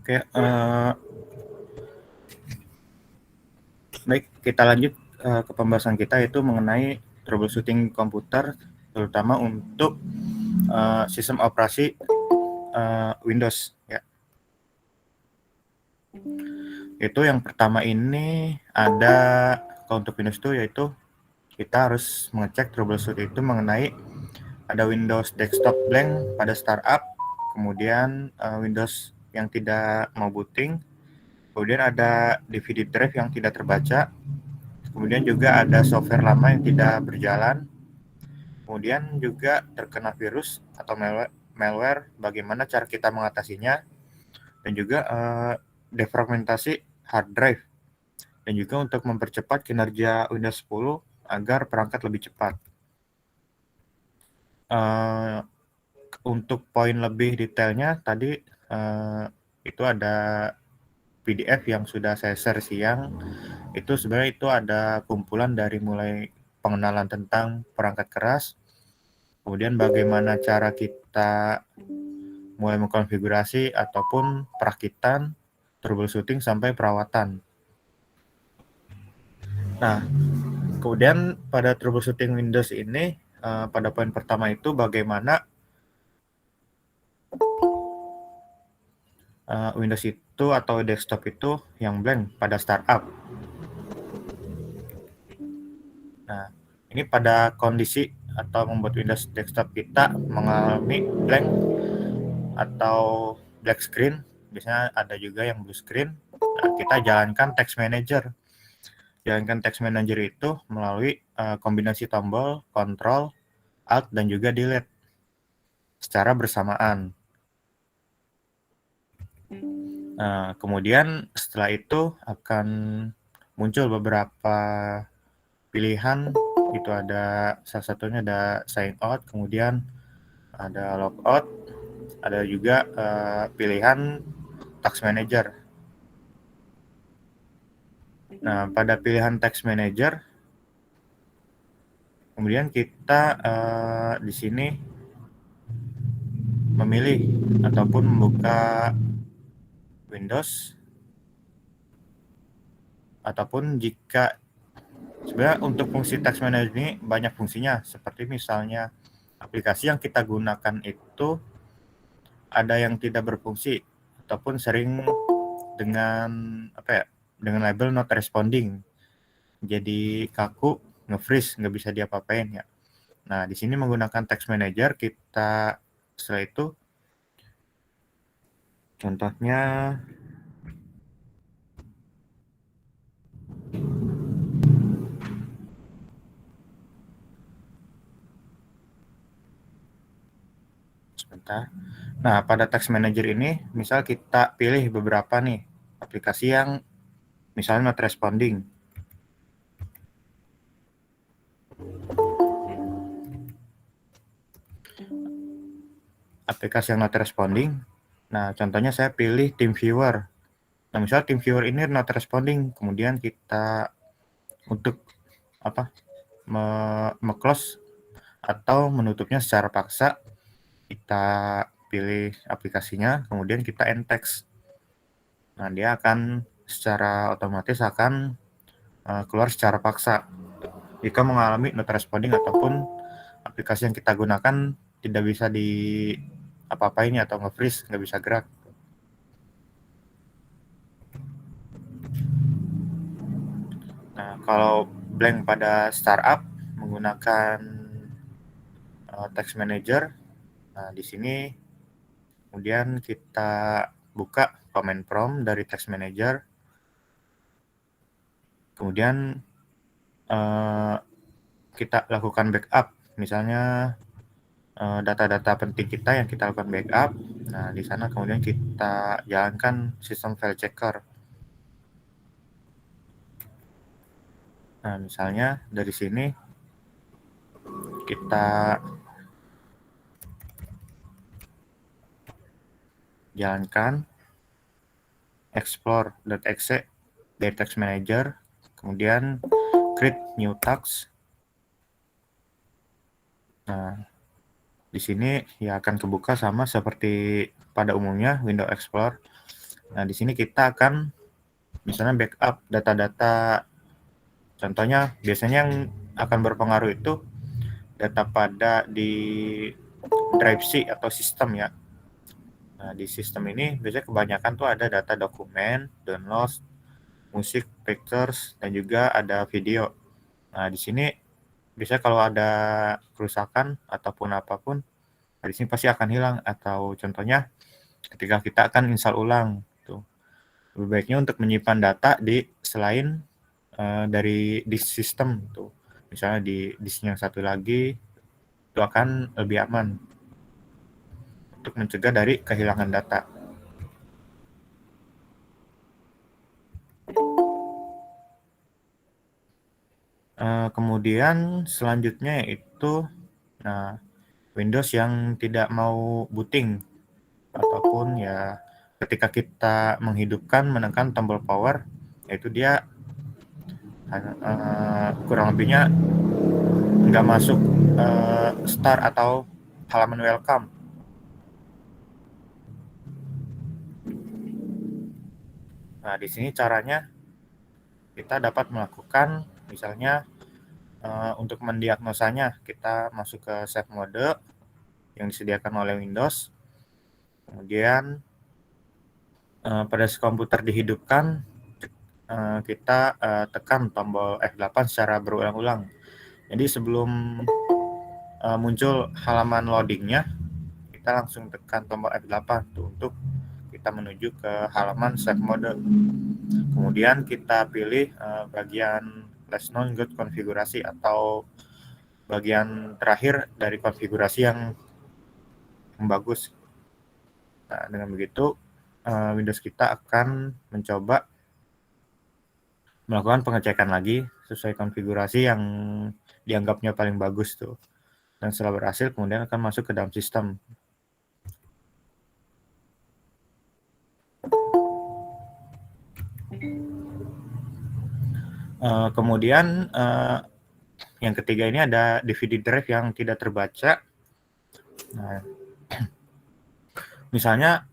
Oke, baik kita lanjut ke pembahasan kita yaitu mengenai troubleshooting komputer, terutama untuk sistem operasi Windows ya. Itu yang pertama ini ada kalau untuk Windows itu yaitu kita harus mengecek troubleshoot itu mengenai ada Windows desktop blank pada startup, kemudian Windows yang tidak mau booting, kemudian ada DVD drive yang tidak terbaca, kemudian juga ada software lama yang tidak berjalan, kemudian juga terkena virus atau malware, bagaimana cara kita mengatasinya, dan juga defragmentasi hard drive, dan juga untuk mempercepat kinerja Windows 10 agar perangkat lebih cepat. Untuk poin lebih detailnya tadi itu ada PDF yang sudah saya share siang. Itu sebenarnya itu ada kumpulan dari mulai pengenalan tentang perangkat keras, kemudian bagaimana cara kita mulai mengkonfigurasi ataupun perakitan, troubleshooting sampai perawatan. Nah, kemudian pada troubleshooting Windows ini pada poin pertama itu bagaimana Windows itu atau desktop itu yang blank pada startup. Nah, ini pada kondisi atau membuat Windows desktop kita mengalami blank atau black screen, biasanya ada juga yang blue screen. Nah, kita jalankan text manager. Jalankan text manager itu melalui kombinasi tombol, Ctrl, Alt, dan juga Delete secara bersamaan. Nah, kemudian setelah itu akan muncul beberapa pilihan, itu ada salah satunya ada sign out, kemudian ada logout, ada juga pilihan task manager. Nah, pada pilihan task manager, kemudian kita di sini memilih ataupun membuka Windows, ataupun jika sebenarnya untuk fungsi task manager ini banyak fungsinya, seperti misalnya aplikasi yang kita gunakan itu ada yang tidak berfungsi ataupun sering dengan dengan label not responding, jadi kaku, nge-freeze, nggak bisa diapa-apain ya. Nah, di sini menggunakan text manager kita setelah itu contohnya sebentar. Nah, pada text manager ini misal kita pilih beberapa nih aplikasi yang misalnya not responding. Aplikasi yang not responding. Nah, contohnya saya pilih TeamViewer. Nah, misal TeamViewer ini not responding, kemudian kita untuk close atau menutupnya secara paksa, kita pilih aplikasinya, kemudian kita end text. Nah, dia akan secara otomatis akan keluar secara paksa jika mengalami not responding ataupun aplikasi yang kita gunakan tidak bisa di apa-apain atau nge-freeze, nggak bisa gerak. Nah, kalau blank pada startup menggunakan text manager, nah di sini kemudian kita buka command prompt dari text manager, kemudian kita lakukan backup, misalnya data-data penting kita yang kita lakukan backup. Nah, di sana kemudian kita jalankan sistem file checker. Nah, misalnya dari sini kita jalankan explore.exe dari text manager, kemudian create new task. Nah, di sini ya akan kebuka sama seperti pada umumnya Windows Explorer. Nah, di sini kita akan misalnya backup data-data. Contohnya biasanya yang akan berpengaruh itu data pada di drive C atau sistem ya. Nah, di sistem ini biasanya kebanyakan tuh ada data dokumen, download, musik, pictures, dan juga ada video. Nah, di sini biasanya kalau ada kerusakan ataupun apapun, di sini pasti akan hilang. Atau contohnya ketika kita akan install ulang, tuh lebih baiknya untuk menyimpan data di selain dari disk sistem tuh. Misalnya di disk yang satu lagi itu akan lebih aman untuk mencegah dari kehilangan data. Kemudian selanjutnya yaitu Windows yang tidak mau booting ataupun ya ketika kita menghidupkan menekan tombol power, yaitu dia kurang lebihnya nggak masuk start atau halaman welcome. Nah, di sini caranya kita dapat melakukan misalnya untuk mendiagnosanya, kita masuk ke save mode yang disediakan oleh Windows. Kemudian pada komputer dihidupkan, kita tekan tombol F8 secara berulang-ulang. Jadi sebelum muncul halaman loadingnya, kita langsung tekan tombol F8 tuh, untuk kita menuju ke halaman save mode. Kemudian kita pilih bagian last known good konfigurasi atau bagian terakhir dari konfigurasi yang bagus. Nah, dengan begitu Windows kita akan mencoba melakukan pengecekan lagi sesuai konfigurasi yang dianggapnya paling bagus tuh. Dan setelah berhasil kemudian akan masuk ke dalam sistem. Kemudian yang ketiga ini ada DVD drive yang tidak terbaca. Nah, misalnya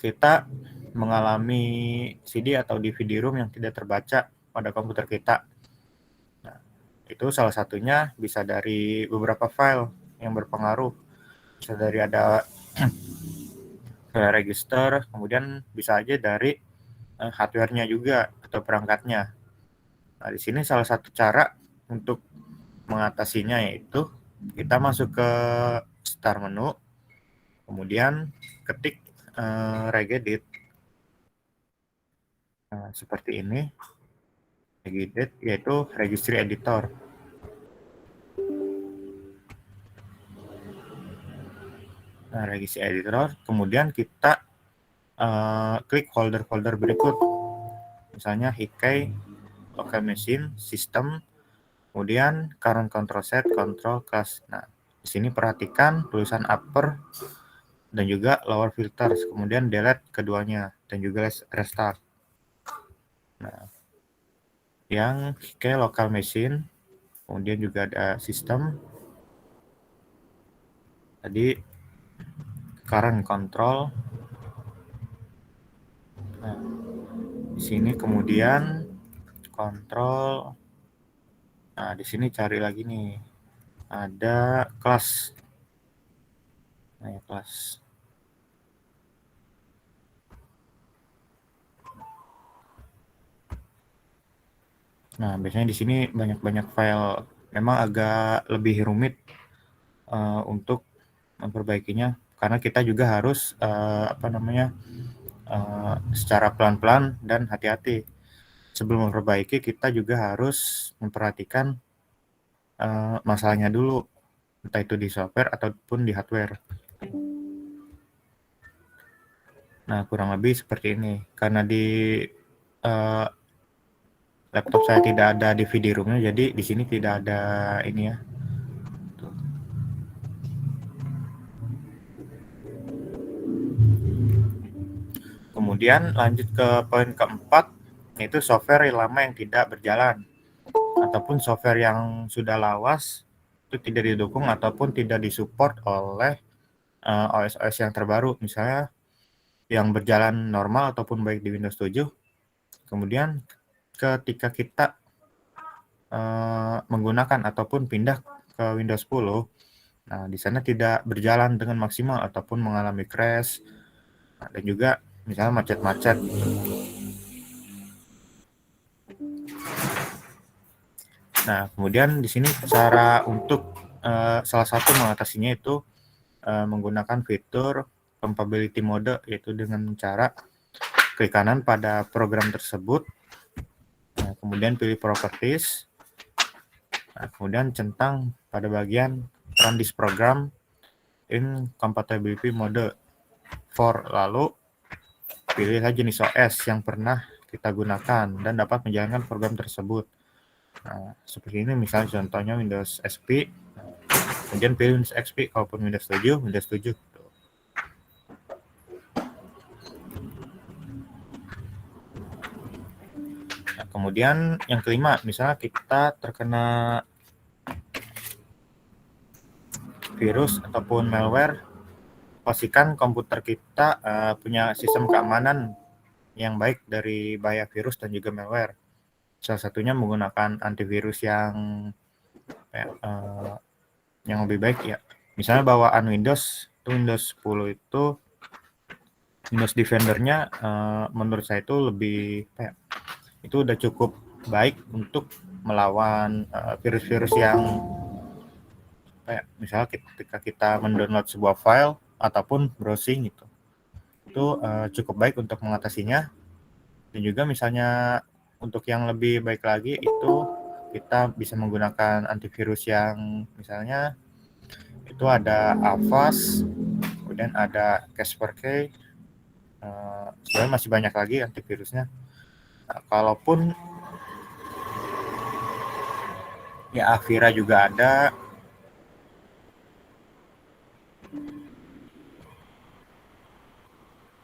kita mengalami CD atau DVD ROM yang tidak terbaca pada komputer kita. Nah, itu salah satunya bisa dari beberapa file yang berpengaruh. Bisa dari ada file register, kemudian bisa aja dari hardware-nya juga atau perangkatnya. Nah, di sini salah satu cara untuk mengatasinya yaitu kita masuk ke start menu, kemudian ketik regedit. Nah, seperti ini. Regedit yaitu registry editor. Nah, registry editor, kemudian kita klik folder-folder berikut. Misalnya Hikai, local machine, system, kemudian current control set, control class. Nah, di sini perhatikan tulisan upper dan juga lower filters, kemudian delete keduanya dan juga restart. Nah, yang Hikai local machine, kemudian juga ada system. Tadi current control. Nah, di sini kemudian kontrol. Nah, di sini cari lagi nih. Ada kelas. Nah, ya kelas. Nah, biasanya di sini banyak-banyak file. Memang agak lebih rumit untuk memperbaikinya karena kita juga harus secara pelan-pelan dan hati-hati. Sebelum memperbaiki, kita juga harus memperhatikan masalahnya dulu, entah itu di software ataupun di hardware. Nah, kurang lebih seperti ini. Karena di laptop saya tidak ada DVD room-nya, jadi di sini tidak ada ini ya. Tuh. Kemudian lanjut ke poin keempat, yaitu software yang lama yang tidak berjalan ataupun software yang sudah lawas itu tidak didukung ataupun tidak disupport oleh OS-OS yang terbaru. Misalnya yang berjalan normal ataupun baik di Windows 7. Kemudian ketika kita menggunakan ataupun pindah ke Windows 10, nah di sana tidak berjalan dengan maksimal ataupun mengalami crash, dan juga misalnya macet-macet. Nah, kemudian di sini cara untuk salah satu mengatasinya itu menggunakan fitur compatibility mode, yaitu dengan cara klik kanan pada program tersebut, nah, kemudian pilih properties, nah, kemudian centang pada bagian run this program in compatibility mode for, lalu pilihlah jenis OS yang pernah kita gunakan dan dapat menjalankan program tersebut. Nah, seperti ini misalnya contohnya Windows XP, kemudian pilih Windows XP, kalaupun Windows 7, Windows 7. Nah, kemudian yang kelima, misalnya kita terkena virus ataupun malware, pastikan komputer kita punya sistem keamanan yang baik dari bahaya virus dan juga malware. Salah satunya menggunakan antivirus yang lebih baik ya. Misalnya bawaan Windows 10 itu Windows Defender-nya menurut saya itu lebih itu udah cukup baik untuk melawan virus-virus yang misalnya ketika kita mendownload sebuah file ataupun browsing itu cukup baik untuk mengatasinya. Dan juga misalnya untuk yang lebih baik lagi itu kita bisa menggunakan antivirus yang misalnya itu ada Avast, kemudian ada Kaspersky, sebenarnya masih banyak lagi antivirusnya. Nah, kalaupun ya Avira juga ada.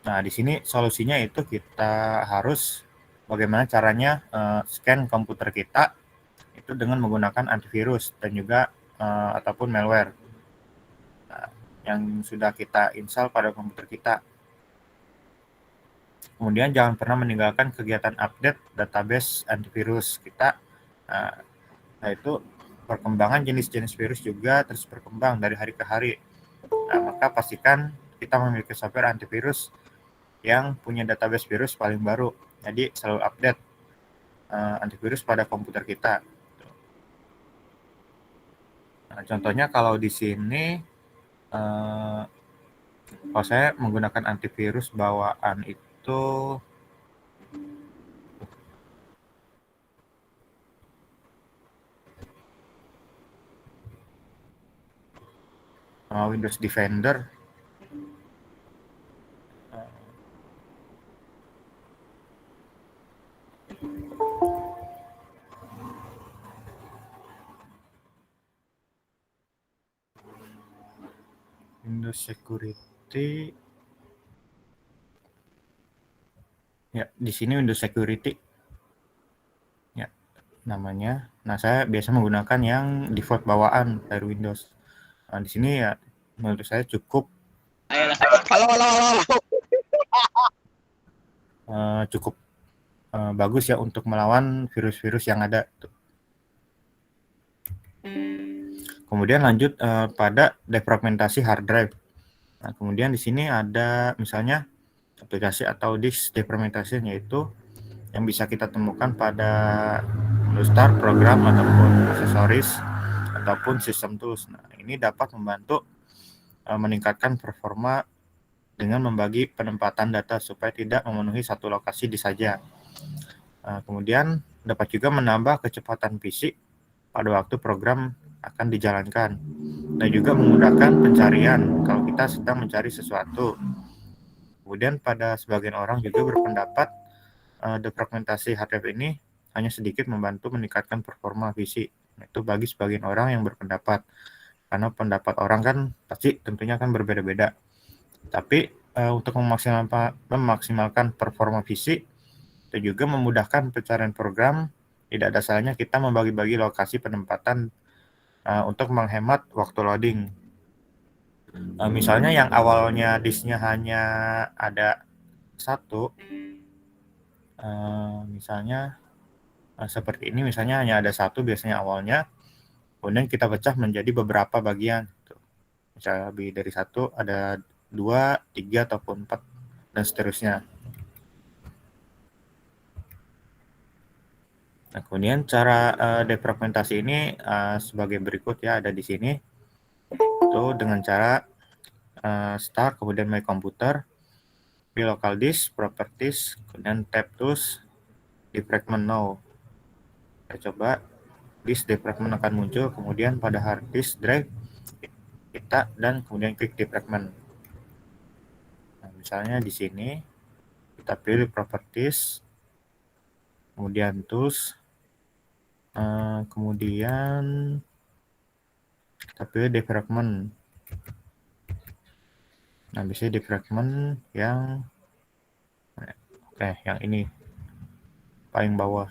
Nah, di sini solusinya itu kita harus bagaimana caranya scan komputer kita itu dengan menggunakan antivirus dan juga ataupun malware yang sudah kita install pada komputer kita. Kemudian jangan pernah meninggalkan kegiatan update database antivirus kita. Nah, itu perkembangan jenis-jenis virus juga terus berkembang dari hari ke hari. Nah, maka pastikan kita memiliki software antivirus yang punya database virus paling baru. Jadi selalu update antivirus pada komputer kita. Nah, contohnya kalau di sini kalau saya menggunakan antivirus bawaan itu Windows Defender. Windows Security. Ya, di sini Windows Security. Ya, namanya. Nah, saya biasa menggunakan yang default bawaan dari Windows. Nah, di sini ya menurut saya cukup cukup bagus ya untuk melawan virus-virus yang ada. Kemudian lanjut pada defragmentasi hard drive. Nah, kemudian di sini ada misalnya aplikasi atau disk defragmentation, yaitu yang bisa kita temukan pada start program ataupun aksesoris ataupun sistem tools. Nah, ini dapat membantu meningkatkan performa dengan membagi penempatan data supaya tidak memenuhi satu lokasi disk saja. Kemudian dapat juga menambah kecepatan PC pada waktu program akan dijalankan dan juga memudahkan pencarian kalau kita sedang mencari sesuatu. Kemudian pada sebagian orang juga berpendapat defragmentasi hard drive ini hanya sedikit membantu meningkatkan performa PC. Itu bagi sebagian orang yang berpendapat, karena pendapat orang kan pasti tentunya kan berbeda-beda. Tapi untuk memaksimalkan performa PC dan juga memudahkan pencarian program, tidak ada salahnya kita membagi-bagi lokasi penempatan untuk menghemat waktu loading. Misalnya yang awalnya disknya hanya ada satu, misalnya seperti ini, misalnya hanya ada satu biasanya awalnya, kemudian kita pecah menjadi beberapa bagian. Misalnya lebih dari satu, ada 2, 3, ataupun 4, dan seterusnya. Nah, kemudian cara defragmentasi ini sebagai berikut ya, ada di sini. Itu dengan cara start, kemudian my computer, di local disk, properties, kemudian tab tools, defragment now. Kita coba, disk defragment akan muncul, kemudian pada hard disk drive kita, dan kemudian klik defragment. Nah, misalnya di sini kita pilih properties, kemudian tools, kemudian kita pilih defragment. Nah, biasanya defragment yang yang ini paling bawah.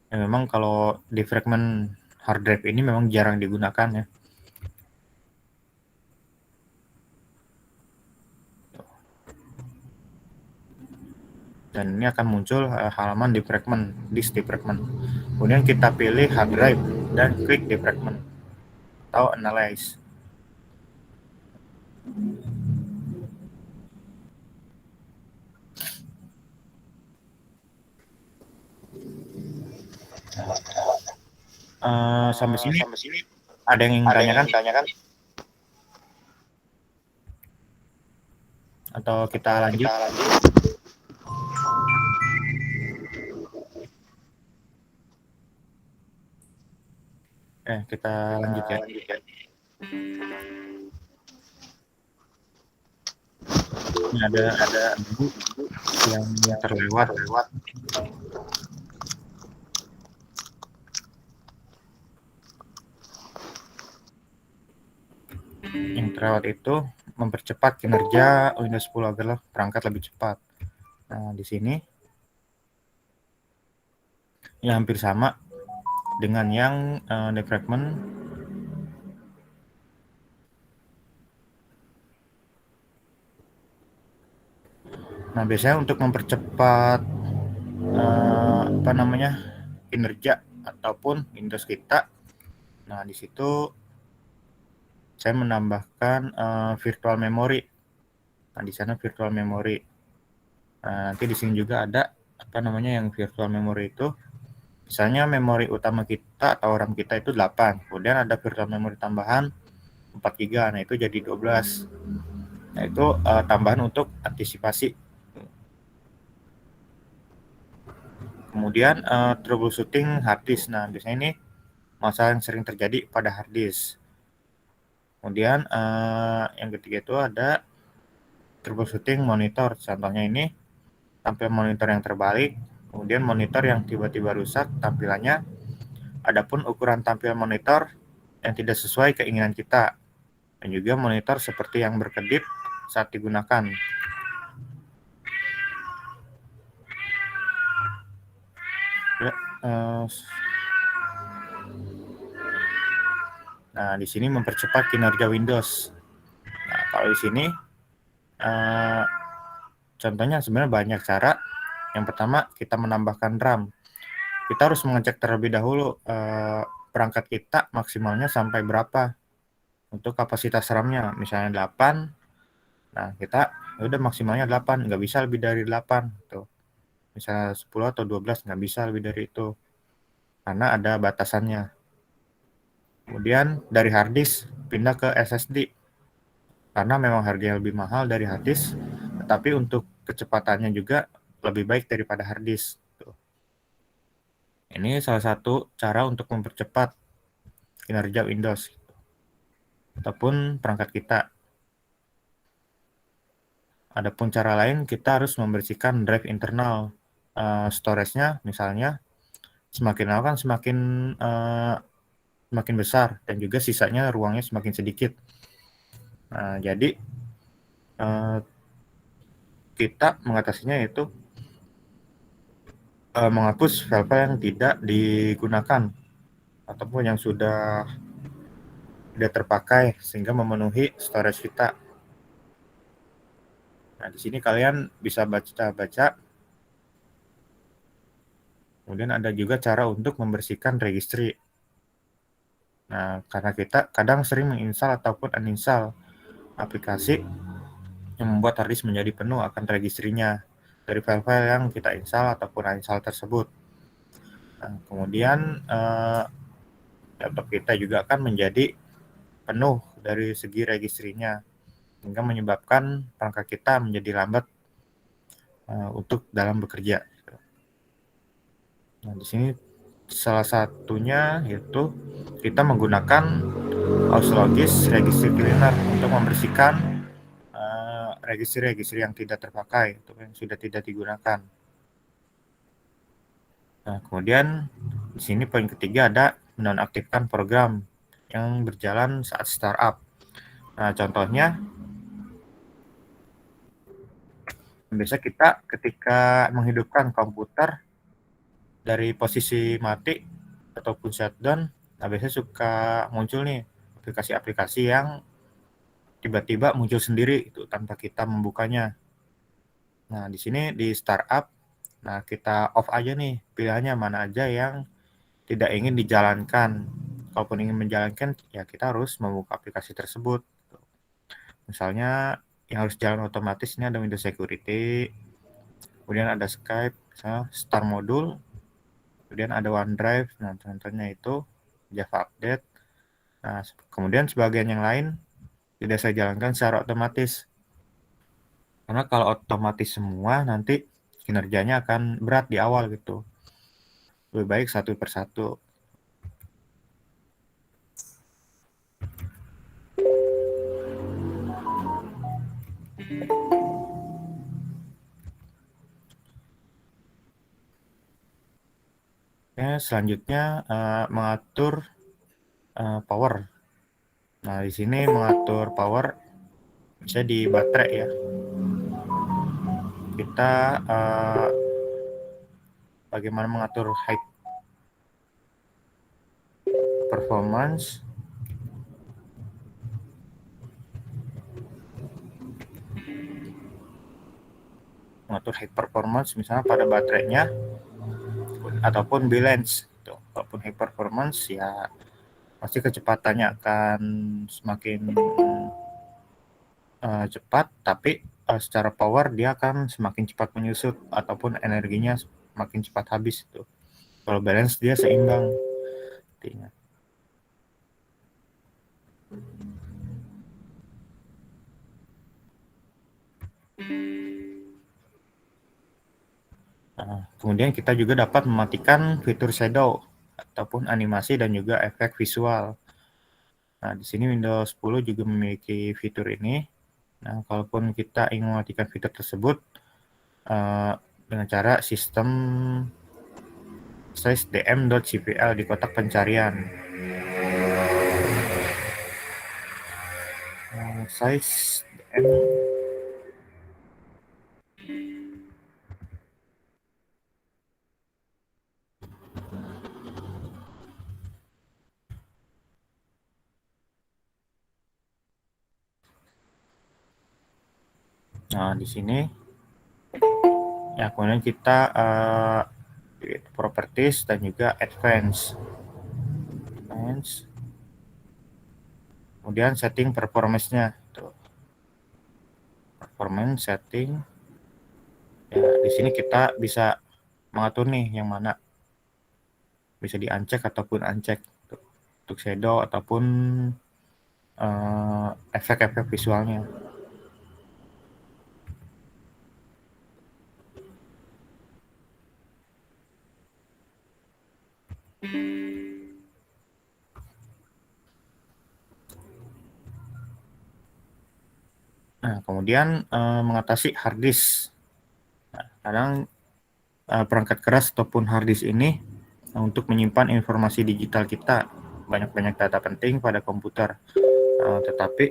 Ya, memang kalau defragment hard drive ini memang jarang digunakan ya. Dan ini akan muncul halaman defragment, disk defragment. Kemudian kita pilih hard drive dan klik defragment atau analyze. Sampai sini ada yang ingin tanyakan? Atau kita lanjut? Kita lanjut ya. Ini ada yang terlewat. Yang terlewat itu mempercepat kinerja Windows 10 agar perangkat lebih cepat. Nah, di sini ya hampir sama dengan yang defragment. Nah, biasanya untuk mempercepat kinerja ataupun Windows kita, nah di situ saya menambahkan virtual memory. Nah, di sana virtual memory. Nah, nanti di sini juga ada yang virtual memory itu. Misalnya memori utama kita atau RAM kita itu 8, kemudian ada virtual memory tambahan 4 GB, nah itu jadi 12. Nah, itu tambahan untuk antisipasi. Kemudian troubleshooting hard disk. Nah, biasanya ini masalah yang sering terjadi pada hard disk. Kemudian yang ketiga itu ada troubleshooting monitor. Contohnya ini tampil monitor yang terbalik, kemudian monitor yang tiba-tiba rusak tampilannya, adapun ukuran tampil monitor yang tidak sesuai keinginan kita, dan juga monitor seperti yang berkedip saat digunakan. Ya, nah, di sini mempercepat kinerja Windows. Nah, kalau di sini contohnya sebenarnya banyak cara. Yang pertama, kita menambahkan RAM. Kita harus mengecek terlebih dahulu perangkat kita maksimalnya sampai berapa untuk kapasitas RAM-nya. Misalnya 8, nah kita udah maksimalnya 8, nggak bisa lebih dari 8. Tuh. Misalnya 10 atau 12, nggak bisa lebih dari itu. Karena ada batasannya. Kemudian dari hard disk, pindah ke SSD. Karena memang harganya lebih mahal dari hard disk, tetapi untuk kecepatannya juga lebih baik daripada hard disk. Ini salah satu cara untuk mempercepat kinerja Windows ataupun perangkat kita. Adapun cara lain, kita harus membersihkan drive internal storage-nya. Misalnya semakin lama kan semakin besar, dan juga sisanya ruangnya semakin sedikit. Nah, jadi kita mengatasinya yaitu menghapus file-file yang tidak digunakan ataupun yang sudah tidak terpakai sehingga memenuhi storage kita. Nah, di sini kalian bisa baca-baca. Kemudian ada juga cara untuk membersihkan registry. Nah, karena kita kadang sering menginstal ataupun uninstall aplikasi yang membuat hard disk menjadi penuh akan registrinya dari file-file yang kita install ataupun uninstall tersebut. Nah, kemudian laptop kita juga akan menjadi penuh dari segi registrinya, sehingga menyebabkan perangkat kita menjadi lambat untuk dalam bekerja. Nah, di sini salah satunya yaitu kita menggunakan Auslogis Registry Cleaner untuk membersihkan registry-registry yang tidak terpakai atau yang sudah tidak digunakan. Nah, kemudian di sini poin ketiga ada menonaktifkan program yang berjalan saat startup. Nah, contohnya biasa kita ketika menghidupkan komputer dari posisi mati ataupun shutdown, nah biasanya suka muncul nih aplikasi-aplikasi yang tiba-tiba muncul sendiri itu tanpa kita membukanya. Nah, di sini di startup, nah kita off aja nih pilihannya mana aja yang tidak ingin dijalankan. Kalaupun ingin menjalankan, ya kita harus membuka aplikasi tersebut. Misalnya yang harus jalan otomatis ini ada Windows Security, kemudian ada Skype, misalnya Star Module, kemudian ada OneDrive, nah contohnya itu Java Update. Nah, kemudian sebagian yang lain tidak saya jalankan secara otomatis. Karena kalau otomatis semua nanti kinerjanya akan berat di awal gitu. Lebih baik satu per satu. Selanjutnya mengatur power. Nah, di sini mengatur power bisa di baterai ya. Kita bagaimana mengatur high performance. Mengatur high performance misalnya pada baterainya ataupun balance. Walaupun high performance ya pasti kecepatannya akan semakin cepat, tapi secara power dia akan semakin cepat menyusut ataupun energinya semakin cepat habis itu. Kalau balance dia seimbang. Artinya. Nah, kemudian kita juga dapat mematikan fitur shadow ataupun animasi dan juga efek visual. Nah, di sini Windows 10 juga memiliki fitur ini. Nah, kalaupun kita ingin mematikan fitur tersebut dengan cara sistem size dm.cpl di kotak pencarian. Size dm. Nah, di sini ya kemudian kita properties dan juga advance. Kemudian setting performance-nya. Performance setting. Ya, di sini kita bisa mengatur nih yang mana bisa di-uncheck ataupun uncheck untuk shadow ataupun efek-efek visualnya. Nah, kemudian mengatasi hard disk. Nah, kadang perangkat keras ataupun hard disk ini untuk menyimpan informasi digital kita, banyak-banyak data penting pada komputer. Tetapi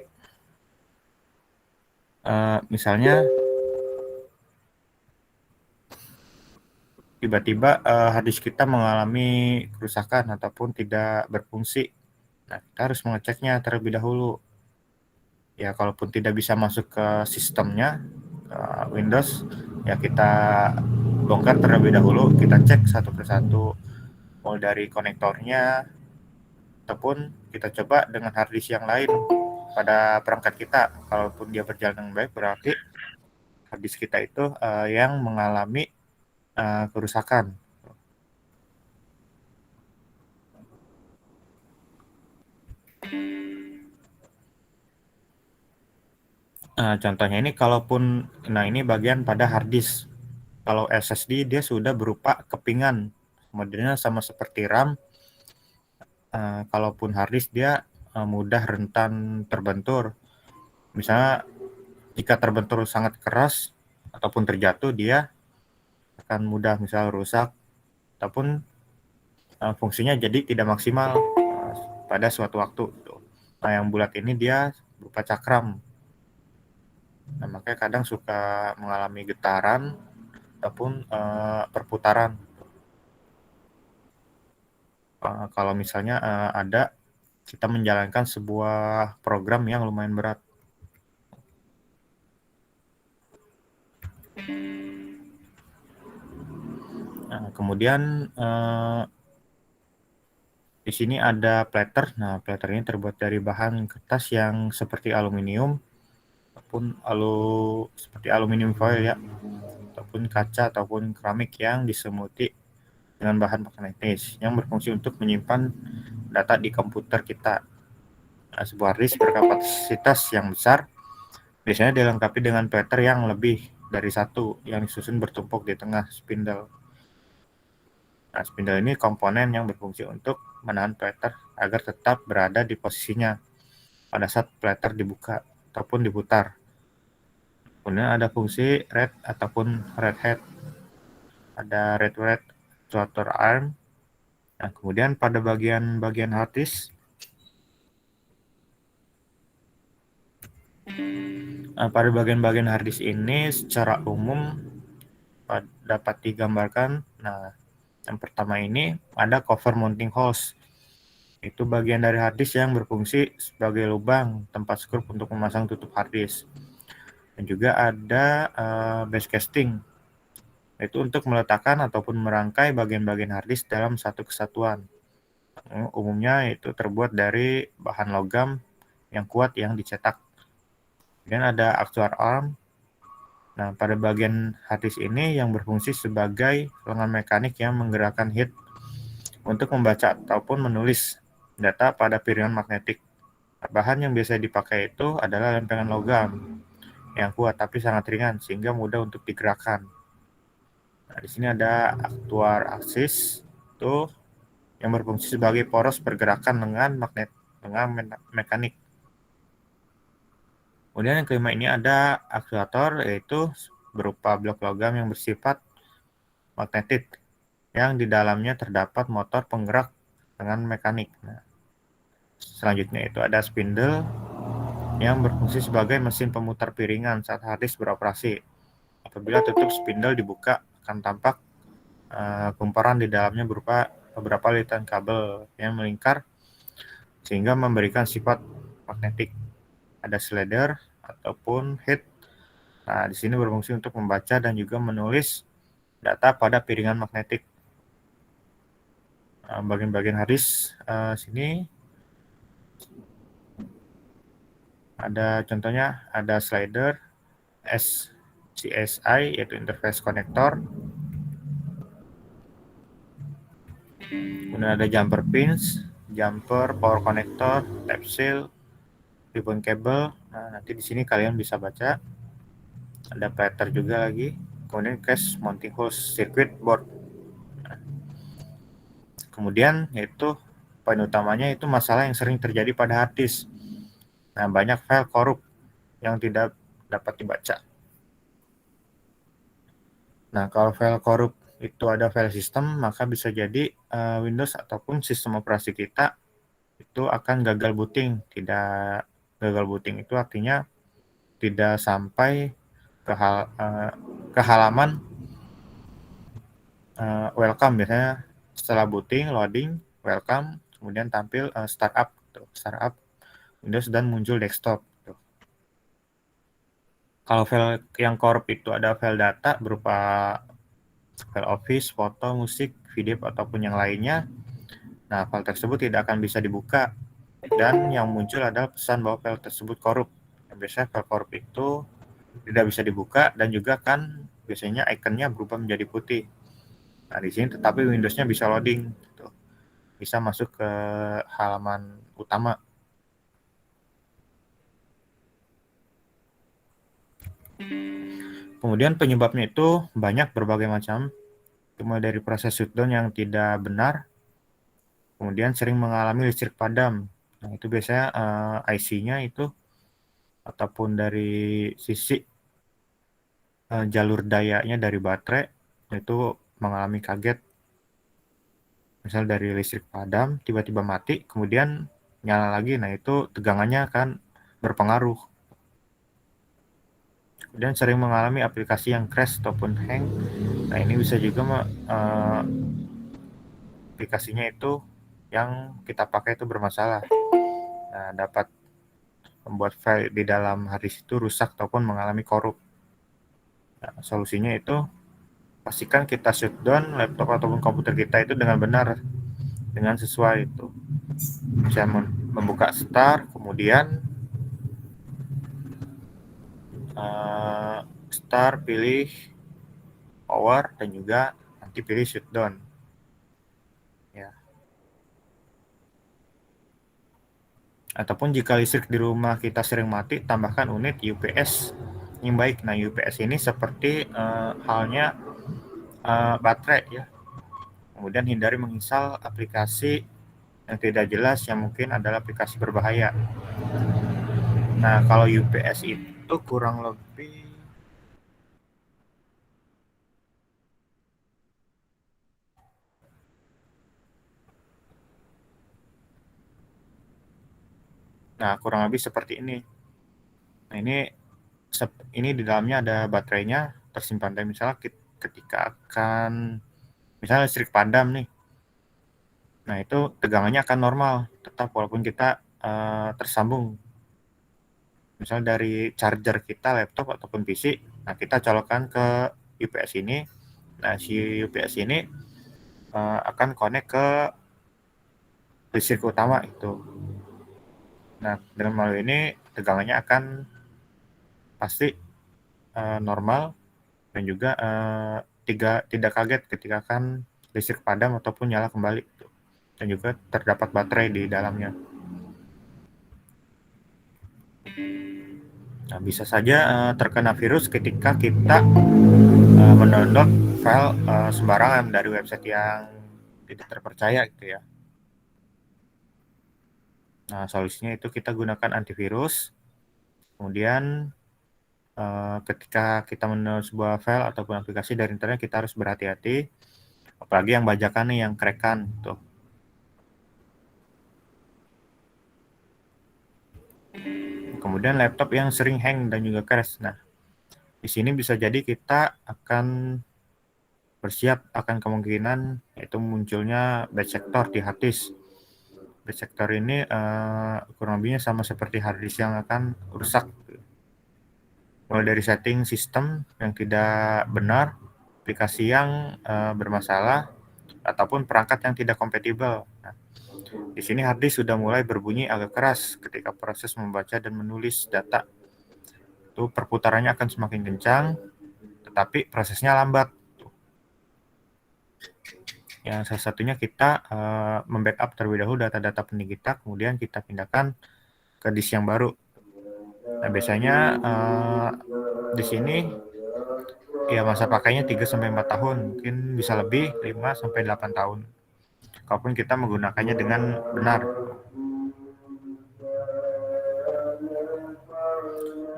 misalnya tiba-tiba hard disk kita mengalami kerusakan ataupun tidak berfungsi. Nah, kita harus mengeceknya terlebih dahulu. Ya, kalaupun tidak bisa masuk ke sistemnya, Windows, ya kita bongkar terlebih dahulu, kita cek satu persatu, mulai dari konektornya, ataupun kita coba dengan harddisk yang lain pada perangkat kita. Kalaupun dia berjalan dengan baik, berarti harddisk kita itu yang mengalami kerusakan. Contohnya ini kalaupun, ini bagian pada harddisk. Kalau SSD dia sudah berupa kepingan, modelnya sama seperti RAM. Kalaupun harddisk dia mudah rentan terbentur. Misalnya jika terbentur sangat keras ataupun terjatuh, dia akan mudah misal rusak ataupun fungsinya jadi tidak maksimal pada suatu waktu. Nah, yang bulat ini dia berupa cakram. Nah, makanya kadang suka mengalami getaran ataupun perputaran. Kalau misalnya ada kita menjalankan sebuah program yang lumayan berat. Nah, kemudian di sini ada platter. Nah, platter ini terbuat dari bahan kertas yang seperti aluminium ataupun seperti aluminium foil ya, ataupun kaca ataupun keramik yang disemuti dengan bahan magnetis yang berfungsi untuk menyimpan data di komputer kita. Nah, sebuah disk berkapasitas yang besar biasanya dilengkapi dengan platter yang lebih dari satu yang disusun bertumpuk di tengah spindle. Nah, spindle ini komponen yang berfungsi untuk menahan platter agar tetap berada di posisinya pada saat platter dibuka ataupun diputar. Kemudian ada fungsi red ataupun red head. Ada red rotor arm. Nah, kemudian pada bagian hard disk, pada bagian hard disk ini secara umum dapat digambarkan. Nah, yang pertama ini ada cover mounting holes. Itu bagian dari hard disk yang berfungsi sebagai lubang tempat skrup untuk memasang tutup hard disk. Dan juga ada base casting. Itu untuk meletakkan ataupun merangkai bagian-bagian hard disk dalam satu kesatuan. Umumnya itu terbuat dari bahan logam yang kuat yang dicetak. Kemudian ada actual arm. Nah, pada bagian hard disk ini yang berfungsi sebagai lengan mekanik yang menggerakkan head untuk membaca ataupun menulis data pada piringan magnetik. Bahan yang biasa dipakai itu adalah lempengan logam yang kuat tapi sangat ringan sehingga mudah untuk digerakkan. Nah, di sini ada aktuar aksis itu yang berfungsi sebagai poros pergerakan dengan mekanik. Kemudian yang kelima ini ada aktuator, yaitu berupa blok logam yang bersifat magnetik yang di dalamnya terdapat motor penggerak dengan mekanik. Nah, selanjutnya itu ada spindle yang berfungsi sebagai mesin pemutar piringan saat hard disk beroperasi. Apabila tutup spindle dibuka, akan tampak kumparan di dalamnya berupa beberapa lilitan kabel yang melingkar sehingga memberikan sifat magnetik. Ada slider ataupun head. Nah, di sini berfungsi untuk membaca dan juga menulis data pada piringan magnetik. Bagian-bagian hard disk sini ada contohnya, ada slider, SCSI yaitu interface connector. Kemudian ada jumper pins, jumper, power connector, tap seal, ribbon cable. Nah, nanti di sini kalian bisa baca. Ada platter juga lagi. Kemudian case mounting holes, circuit board. Nah, kemudian yaitu poin utamanya itu masalah yang sering terjadi pada hard disk. Nah, banyak file korup yang tidak dapat dibaca. Nah, kalau file korup itu ada file system, maka bisa jadi Windows ataupun sistem operasi kita itu akan gagal booting. Tidak gagal booting itu artinya tidak sampai ke halaman welcome. Biasanya setelah booting, loading, welcome, kemudian tampil startup startup Windows dan muncul desktop. Kalau file yang korup itu ada file data berupa file Office, foto, musik, video, ataupun yang lainnya. Nah, file tersebut tidak akan bisa dibuka. Dan yang muncul adalah pesan bahwa file tersebut korup. Biasanya file korup itu tidak bisa dibuka dan juga kan biasanya ikonnya berubah menjadi putih. Nah, di sini tetapi Windows-nya bisa loading. Gitu. Bisa masuk ke halaman utama. Kemudian penyebabnya itu banyak berbagai macam. Mulai dari proses shutdown yang tidak benar, kemudian sering mengalami listrik padam. Nah, itu biasanya IC-nya itu ataupun dari sisi jalur dayanya dari baterai itu mengalami kaget. Misal dari listrik padam tiba-tiba mati, kemudian nyala lagi. Nah, itu tegangannya akan berpengaruh. Kemudian sering mengalami aplikasi yang crash ataupun hang. Nah, ini bisa juga aplikasinya itu yang kita pakai itu bermasalah. Nah, dapat membuat file di dalam hard disk itu rusak ataupun mengalami korup. Nah, solusinya itu pastikan kita shutdown laptop ataupun komputer kita itu dengan benar, dengan sesuai itu. Bisa membuka start, kemudian start, pilih power, dan juga nanti pilih shutdown. Ya. Ataupun jika listrik di rumah kita sering mati, tambahkan unit UPS yang baik. Nah, UPS ini seperti halnya baterai ya. Kemudian hindari menginstal aplikasi yang tidak jelas yang mungkin adalah aplikasi berbahaya. Nah, kalau UPS itu kurang lebih seperti ini. Nah, ini di dalamnya ada baterainya tersimpan. Dan misalnya ketika akan misalnya listrik padam nih. Nah, itu tegangannya akan normal tetap walaupun kita tersambung misal dari charger kita laptop ataupun PC. Nah, kita colokkan ke UPS ini. Nah, si UPS ini akan connect ke listrik utama itu. Nah, dengan melalui ini tegangannya akan pasti normal dan juga tidak kaget ketika akan listrik padam ataupun nyala kembali. Dan juga terdapat baterai di dalamnya. Nah, bisa saja terkena virus ketika kita mendownload file sembarangan dari website yang tidak terpercaya gitu ya. Nah, solusinya itu kita gunakan antivirus. Kemudian ketika kita mendownload sebuah file ataupun aplikasi dari internet, kita harus berhati-hati. Apalagi yang bajakan nih, yang crack-an tuh. Kemudian laptop yang sering hang dan juga crash. Nah, di sini bisa jadi kita akan bersiap akan kemungkinan yaitu munculnya bad sector di hard disk. Bad sector ini kurang lebihnya sama seperti hard disk yang akan rusak. Mulai dari setting sistem yang tidak benar, aplikasi yang bermasalah, ataupun perangkat yang tidak kompatibel. Nah, di sini hard disk sudah mulai berbunyi agak keras ketika proses membaca dan menulis data. Itu perputarannya akan semakin kencang, tetapi prosesnya lambat. Yang salah satunya kita membackup terlebih dahulu data-data penting kita, kemudian kita pindahkan ke disk yang baru. Nah, biasanya di sini ya masa pakainya 3-4 tahun, mungkin bisa lebih 5-8 tahun. Kalaupun kita menggunakannya dengan benar.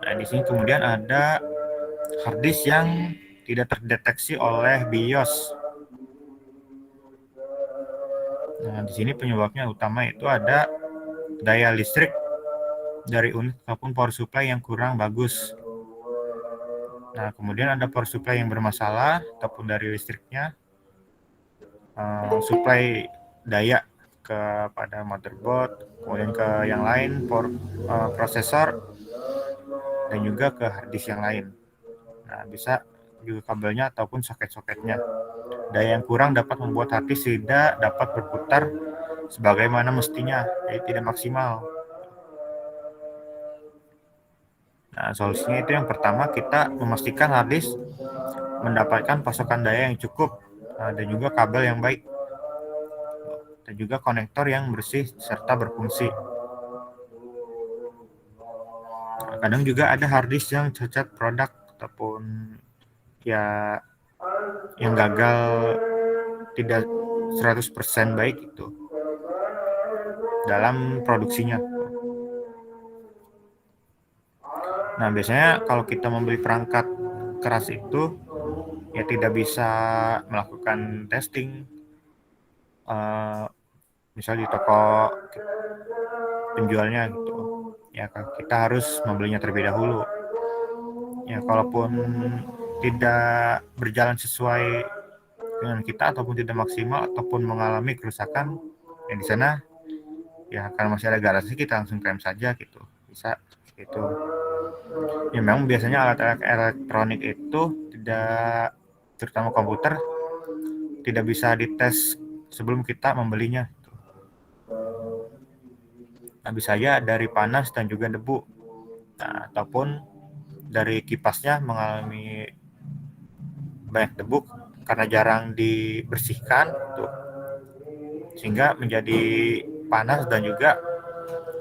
Nah, di sini kemudian ada hard disk yang tidak terdeteksi oleh BIOS. Nah, di sini penyebabnya utama itu ada daya listrik dari unit ataupun power supply yang kurang bagus. Nah, kemudian ada power supply yang bermasalah ataupun dari listriknya, supply daya kepada motherboard, kemudian ke yang lain, prosesor, dan juga ke hard disk yang lain. Nah, bisa juga kabelnya ataupun soket-soketnya. Daya yang kurang dapat membuat hard disk tidak dapat berputar sebagaimana mestinya, jadi tidak maksimal. Nah, solusinya itu yang pertama, kita memastikan hard disk mendapatkan pasokan daya yang cukup, dan juga kabel yang baik, dan juga konektor yang bersih serta berfungsi. Nah, kadang juga ada hard disk yang cacat produk ataupun ya yang gagal tidak 100% baik itu dalam produksinya. Nah, biasanya kalau kita membeli perangkat keras itu ya tidak bisa melakukan testing, misal di toko penjualnya gitu. Ya, kita harus membelinya terlebih dahulu. Ya, kalaupun tidak berjalan sesuai dengan kita ataupun tidak maksimal ataupun mengalami kerusakan, ya di sana ya karena masih ada garansi kita langsung klaim saja gitu, bisa itu. Ya memang biasanya alat elektronik itu tidak, terutama komputer, tidak bisa dites sebelum kita membelinya. Nah, bisa saja dari panas dan juga debu, nah, ataupun dari kipasnya mengalami banyak debu karena jarang dibersihkan tuh, sehingga menjadi panas dan juga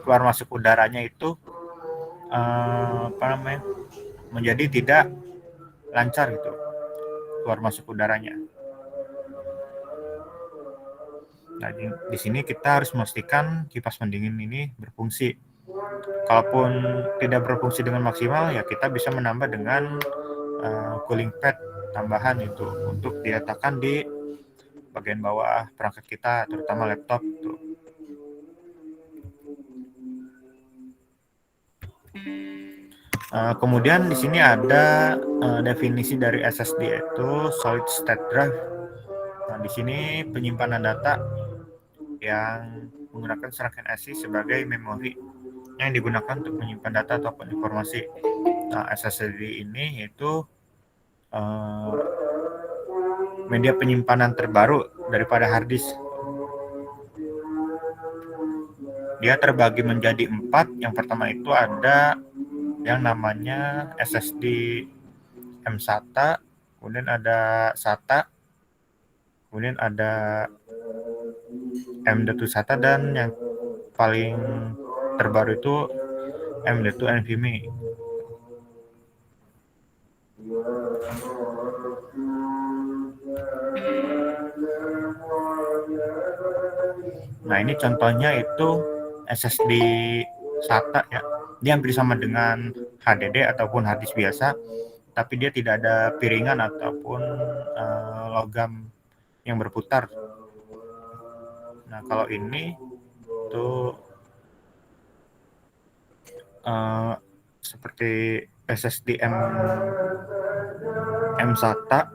keluar masuk udaranya itu menjadi tidak lancar gitu, keluar masuk udaranya. Nah, di sini kita harus memastikan kipas pendingin ini berfungsi. Kalaupun tidak berfungsi dengan maksimal, ya kita bisa menambah dengan cooling pad tambahan itu untuk diletakkan di bagian bawah perangkat kita, terutama laptop itu. Kemudian di sini ada definisi dari SSD itu solid state drive. Nah, di sini penyimpanan data yang menggunakan serangkaian IC sebagai memori yang digunakan untuk menyimpan data ataupun informasi. Nah, SSD ini yaitu media penyimpanan terbaru daripada hard disk. Dia terbagi menjadi 4. Yang pertama itu ada yang namanya SSD M-SATA, kemudian ada SATA, kemudian ada M.2 SATA, dan yang paling terbaru itu M.2 NVMe. Nah, ini contohnya itu SSD SATA ya. Dia hampir sama dengan HDD ataupun hard disk biasa, tapi dia tidak ada piringan ataupun logam yang berputar. Nah, kalau ini tuh seperti SSD M-SATA.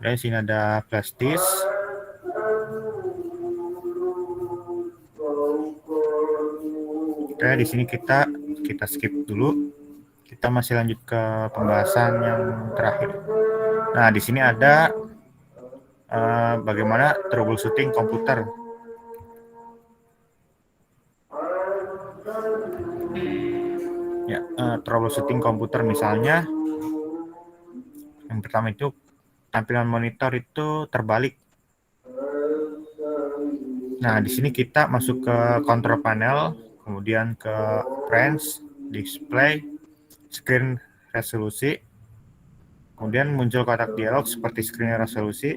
Di sini ada flash disk. Oke, di sini kita skip dulu. Kita masih lanjut ke pembahasan yang terakhir. Nah, di sini ada bagaimana troubleshooting komputer. Ya, troubleshooting komputer misalnya yang pertama itu tampilan monitor itu terbalik. Nah, di sini kita masuk ke control panel, kemudian ke preference, display, screen resolusi, kemudian muncul kotak dialog seperti screen resolusi.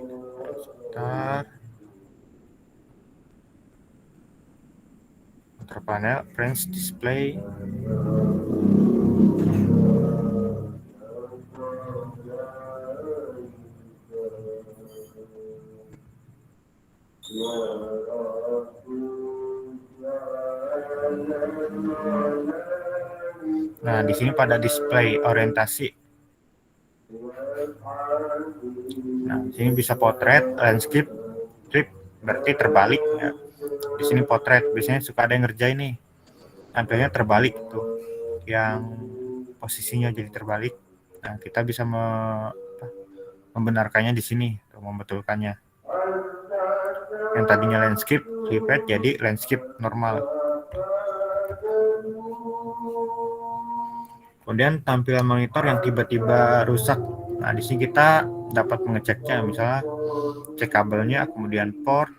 Control panel, preference, display. Nah, di sini pada display orientasi. Nah, di sini bisa portrait, landscape, trip, berarti terbalik ya. Di sini potret, biasanya suka ada yang ngerjain nih, tampilnya terbalik tuh, yang posisinya jadi terbalik. Nah, kita bisa membenarkannya di sini, atau membetulkannya. Yang tadinya landscape, flipet jadi landscape normal. Kemudian tampilan monitor yang tiba-tiba rusak. Nah, di sini kita dapat mengeceknya, misalnya cek kabelnya, kemudian port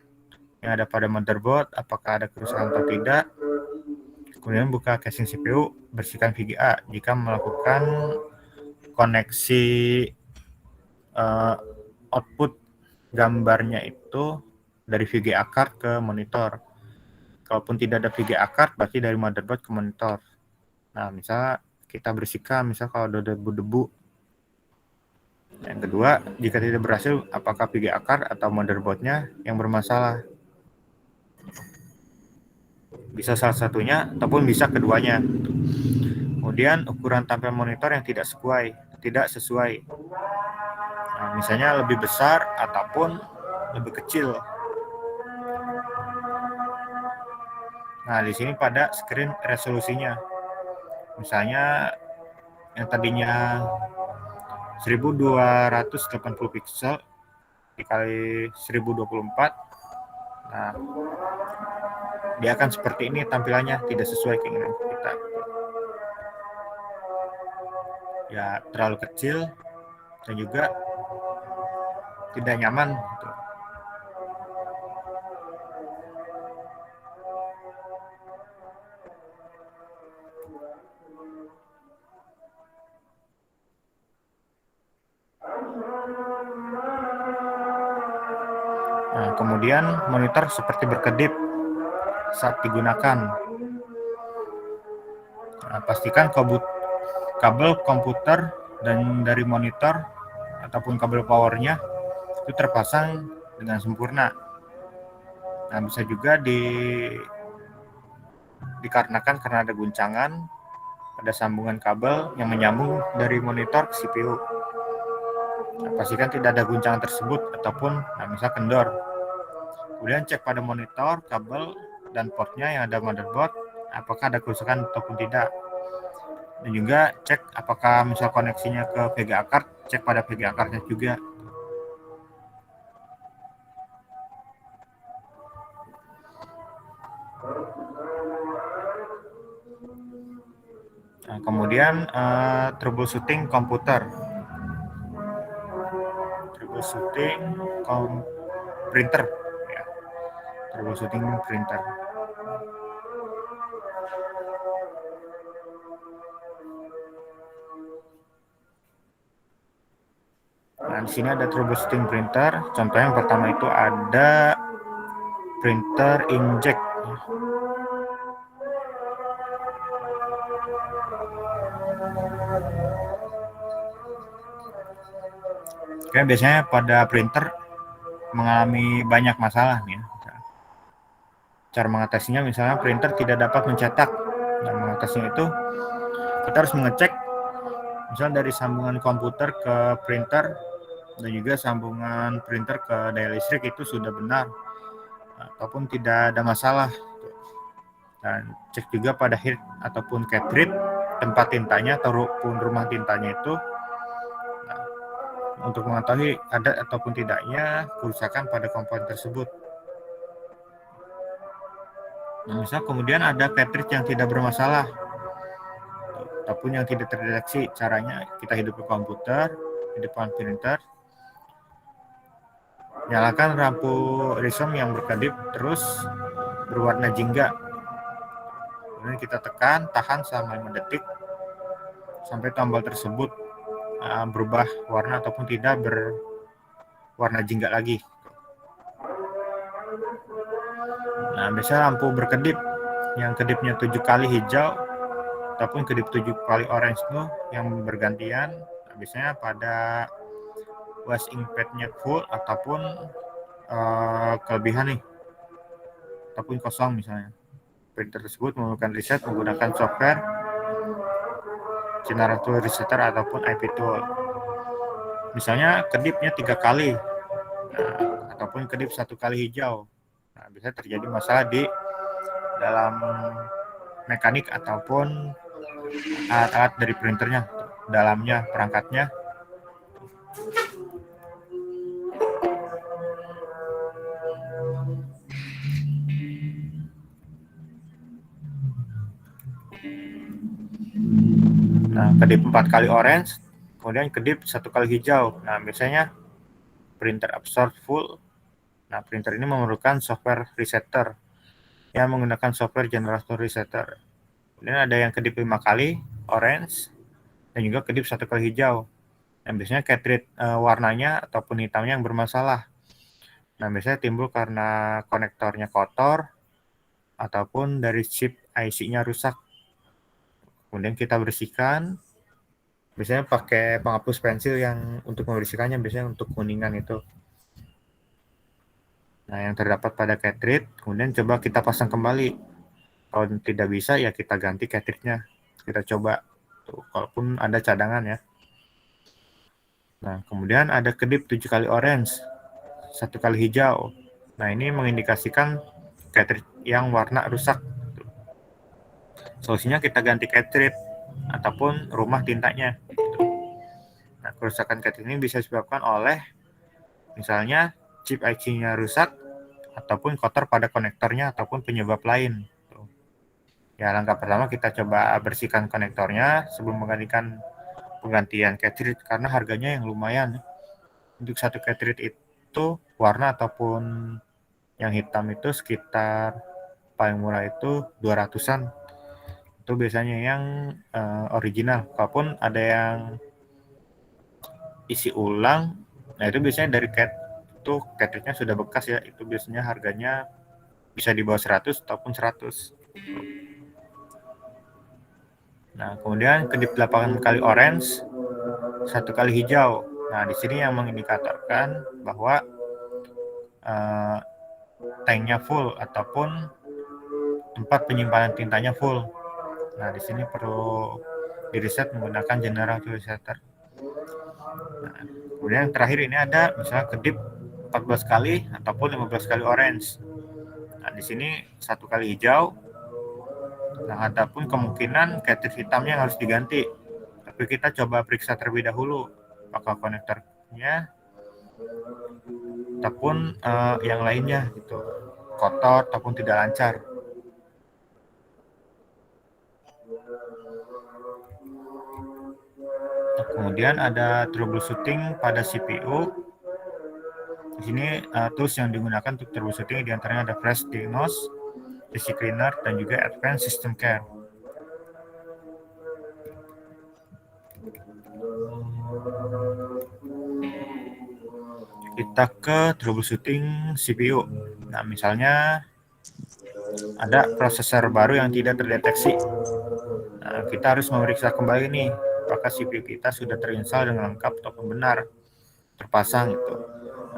yang ada pada motherboard, apakah ada kerusakan atau tidak. Kemudian buka casing CPU, bersihkan VGA jika melakukan koneksi output gambarnya itu dari VGA card ke monitor. Kalaupun tidak ada VGA card, berarti dari motherboard ke monitor. Nah, misalnya kita bersihkan, misal kalau ada debu-debu. Yang kedua, jika tidak berhasil, apakah VGA card atau motherboardnya yang bermasalah. Bisa salah satunya, ataupun bisa keduanya. Kemudian ukuran tampilan monitor yang tidak sesuai. Nah, misalnya lebih besar ataupun lebih kecil. Nah, di sini pada screen resolusinya. Misalnya yang tadinya 1280 pixel dikali 1024. Nah, dia akan seperti ini tampilannya, tidak sesuai keinginan kita. Ya, terlalu kecil dan juga tidak nyaman gitu. Nah, kemudian monitor seperti berkedip saat digunakan. Nah, pastikan kabel komputer dan dari monitor ataupun kabel powernya itu terpasang dengan sempurna. Nah, bisa juga dikarenakan karena ada guncangan pada sambungan kabel yang menyambung dari monitor ke CPU. Nah, pastikan tidak ada guncangan tersebut ataupun misal kendor. Kemudian cek pada monitor, kabel, dan portnya yang ada motherboard, apakah ada kerusakan ataupun tidak. Dan juga cek apakah misal koneksinya ke VGA card, cek pada VGA cardnya juga. Nah, kemudian troubleshooting komputer, troubleshooting printer, ya. Troubleshooting printer. Nah, di sini ada troubleshooting printer. Contoh yang pertama itu ada printer inkjet. Kayak biasanya pada printer mengalami banyak masalah nih. Cara mengatasinya misalnya printer tidak dapat mencetak. Nah, mengatasinya itu kita harus mengecek misalnya dari sambungan komputer ke printer dan juga sambungan printer ke daya listrik itu sudah benar ataupun tidak ada masalah. Dan cek juga pada head ataupun cartridge tempat tintanya ataupun rumah tintanya itu untuk mengetahui ada ataupun tidaknya kerusakan pada komponen tersebut. Nah, misal kemudian ada cartridge yang tidak bermasalah ataupun yang tidak terdeteksi. Caranya kita hidup ke komputer di depan printer, nyalakan lampu resom yang berkedip terus berwarna jingga. Kemudian kita tekan, tahan selama 5 detik sampai tombol tersebut berubah warna ataupun tidak berwarna jingga lagi. Nah, biasanya lampu berkedip yang kedipnya 7 kali hijau ataupun kedip 7 kali orange itu yang bergantian. Nah, biasanya pada was inkpadnya full ataupun kelebihan nih ataupun kosong misalnya. Printer tersebut memerlukan reset menggunakan software Generator Resetter ataupun IP Tool. misalnya kedipnya 3 kali, ataupun kedip 1 kali hijau. Nah, bisa terjadi masalah di dalam mekanik ataupun alat-alat dari printernya, dalamnya, perangkatnya. Nah, kedip 4 kali orange, kemudian kedip 1 kali hijau. Nah, biasanya printer absorb full. Nah, printer ini memerlukan software resetter yang menggunakan software generator resetter. Kemudian ada yang kedip 5 kali orange dan juga kedip 1 kali hijau. Dan biasanya cartridge warnanya ataupun hitamnya yang bermasalah. Nah, biasanya timbul karena konektornya kotor ataupun dari chip IC-nya rusak. Kemudian kita bersihkan, biasanya pakai penghapus pensil yang untuk membersihkannya, biasanya untuk kuningan itu. Nah, yang terdapat pada cartridge, kemudian coba kita pasang kembali. Kalau tidak bisa, ya kita ganti cartridge-nya. Kita coba, tuh, kalaupun ada cadangan ya. Nah, kemudian ada kedip 7 kali orange, 1 kali hijau. Nah, ini mengindikasikan cartridge yang warna rusak. Solusinya kita ganti cartridge ataupun rumah tintanya. Nah, kerusakan cartridge ini bisa disebabkan oleh misalnya chip IC-nya rusak ataupun kotor pada konektornya ataupun penyebab lain. Ya, langkah pertama kita coba bersihkan konektornya sebelum penggantian cartridge karena harganya yang lumayan. Untuk satu cartridge itu warna ataupun yang hitam itu sekitar paling murah itu 200-an. Itu biasanya yang original. Kalaupun ada yang isi ulang, nah itu biasanya dari itu cartridge-nya sudah bekas ya, itu biasanya harganya bisa di bawah 100 ataupun 100. Nah, kemudian kedip 8 kali orange, 1 kali hijau. Nah, di sini yang mengindikatorkan bahwa tanknya full ataupun tempat penyimpanan tintanya full. Nah, di sini perlu di-reset menggunakan generator resetter. Nah, kemudian yang terakhir ini ada misalnya kedip 14 kali ataupun 15 kali orange. Nah, di sini 1 kali hijau. Nah, adapun kemungkinan cartridge hitamnya harus diganti. Tapi kita coba periksa terlebih dahulu apakah konektornya ataupun yang lainnya gitu kotor ataupun tidak lancar. Kemudian ada troubleshooting pada CPU. Di sini tools yang digunakan untuk troubleshooting diantaranya ada Flash Diagnose, PC Cleaner, dan juga Advanced System Care. Kita ke troubleshooting CPU. Nah, misalnya ada prosesor baru yang tidak terdeteksi. Nah, kita harus memeriksa kembali nih, apakah CPU kita sudah terinstall dengan lengkap ataupun benar terpasang itu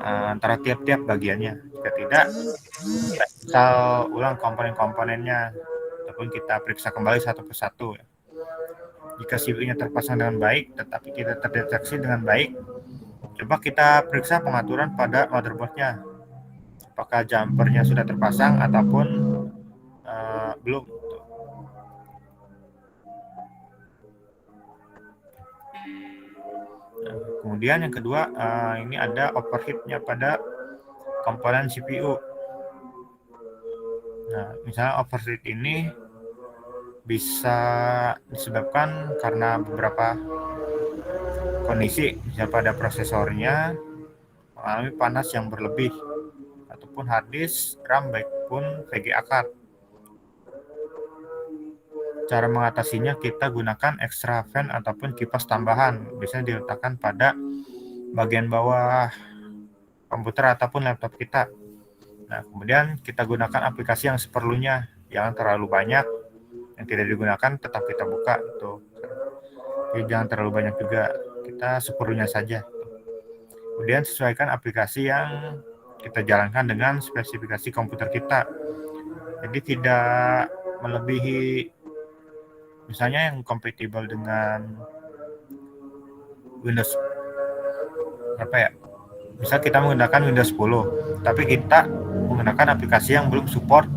antara tiap-tiap bagiannya. Jika tidak, kita install ulang komponen-komponennya ataupun kita periksa kembali satu persatu. Jika CPU-nya terpasang dengan baik tetapi tidak terdeteksi dengan baik, coba kita periksa pengaturan pada motherboard-nya. Apakah jumpernya sudah terpasang ataupun belum. Kemudian yang kedua, ini ada overheat-nya pada komponen CPU. Nah, misalnya overheat ini bisa disebabkan karena beberapa kondisi, misalnya pada prosesornya mengalami panas yang berlebih ataupun hard disk, RAM, baik pun VGA card. Cara mengatasinya kita gunakan extra fan ataupun kipas tambahan, biasanya diletakkan pada bagian bawah komputer ataupun laptop kita. Nah, kemudian kita gunakan aplikasi yang seperlunya, jangan terlalu banyak. Yang tidak digunakan tetap kita buka tuh. Jadi jangan terlalu banyak juga, kita seperlunya saja. Kemudian sesuaikan aplikasi yang kita jalankan dengan spesifikasi komputer kita. Jadi tidak melebihi, misalnya yang kompatibel dengan Windows apa ya? Misal kita menggunakan Windows 10, tapi kita menggunakan aplikasi yang belum support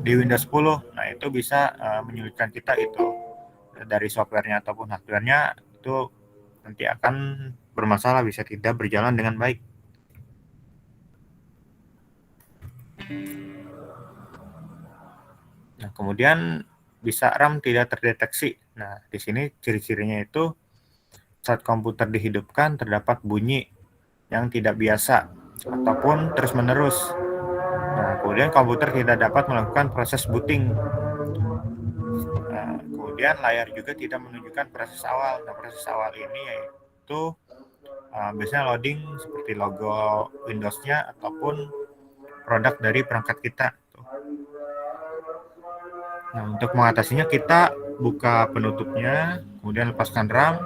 di Windows 10. Nah, itu bisa menyulitkan kita itu dari softwarenya ataupun hardwarenya itu nanti akan bermasalah, bisa tidak berjalan dengan baik. Nah, kemudian bisa RAM tidak terdeteksi. Nah, di sini ciri-cirinya itu saat komputer dihidupkan terdapat bunyi yang tidak biasa ataupun terus-menerus. Nah, kemudian komputer tidak dapat melakukan proses booting. Nah, kemudian layar juga tidak menunjukkan proses awal. Nah, proses awal ini yaitu biasanya loading seperti logo Windows-nya ataupun produk dari perangkat kita. Nah, untuk mengatasinya kita buka penutupnya, kemudian lepaskan RAM,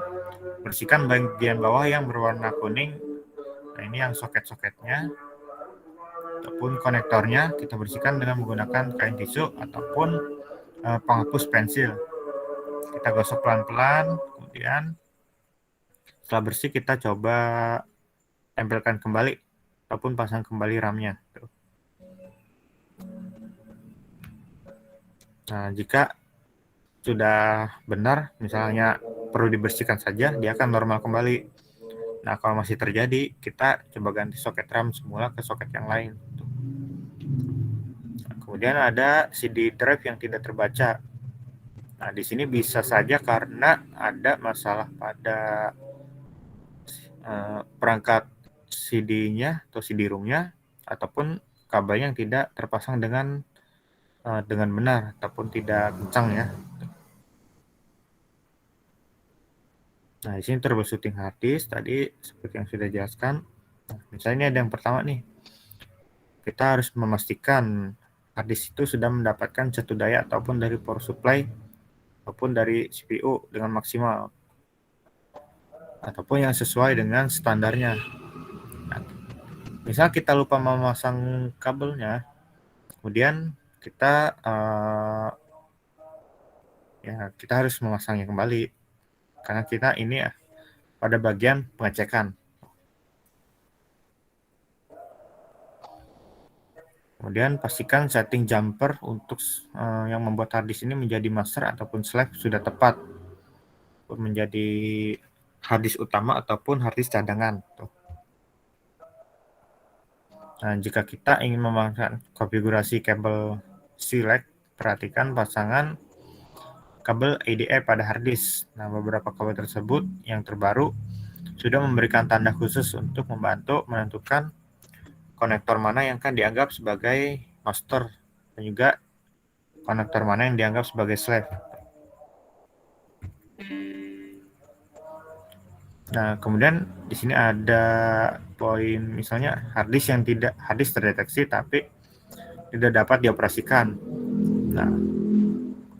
bersihkan bagian bawah yang berwarna kuning. Nah, ini yang soket-soketnya ataupun konektornya kita bersihkan dengan menggunakan kain tisu ataupun penghapus pensil. Kita gosok pelan-pelan, kemudian setelah bersih kita coba tempelkan kembali ataupun pasang kembali RAM-nya. Nah, jika sudah benar, misalnya perlu dibersihkan saja, dia akan normal kembali. Nah, kalau masih terjadi, kita coba ganti soket RAM semula ke soket yang lain. Nah, kemudian ada CD drive yang tidak terbaca. Nah, di sini bisa saja karena ada masalah pada perangkat CD-nya atau CD-ROM-nya ataupun kabelnya yang tidak terpasang dengan benar ataupun tidak kencang ya. Nah, di sini troubleshooting hard disk tadi seperti yang sudah dijelaskan. Nah, misalnya ada yang pertama nih, kita harus memastikan hard disk itu sudah mendapatkan satu daya ataupun dari power supply ataupun dari CPU dengan maksimal ataupun yang sesuai dengan standarnya. Nah, misal kita lupa memasang kabelnya, kemudian kita kita harus memasangnya kembali karena kita ini pada bagian pengecekan. Kemudian pastikan setting jumper untuk yang membuat hard disk ini menjadi master ataupun slave sudah tepat untuk menjadi hard disk utama ataupun hard disk cadangan. Nah, jika kita ingin memasang konfigurasi kabel select, perhatikan pasangan kabel ADA pada hard disk. Nah, beberapa kabel tersebut yang terbaru sudah memberikan tanda khusus untuk membantu menentukan konektor mana yang akan dianggap sebagai master dan juga konektor mana yang dianggap sebagai slave. Nah, kemudian di sini ada poin misalnya hard disk terdeteksi tapi tidak dapat dioperasikan. Nah,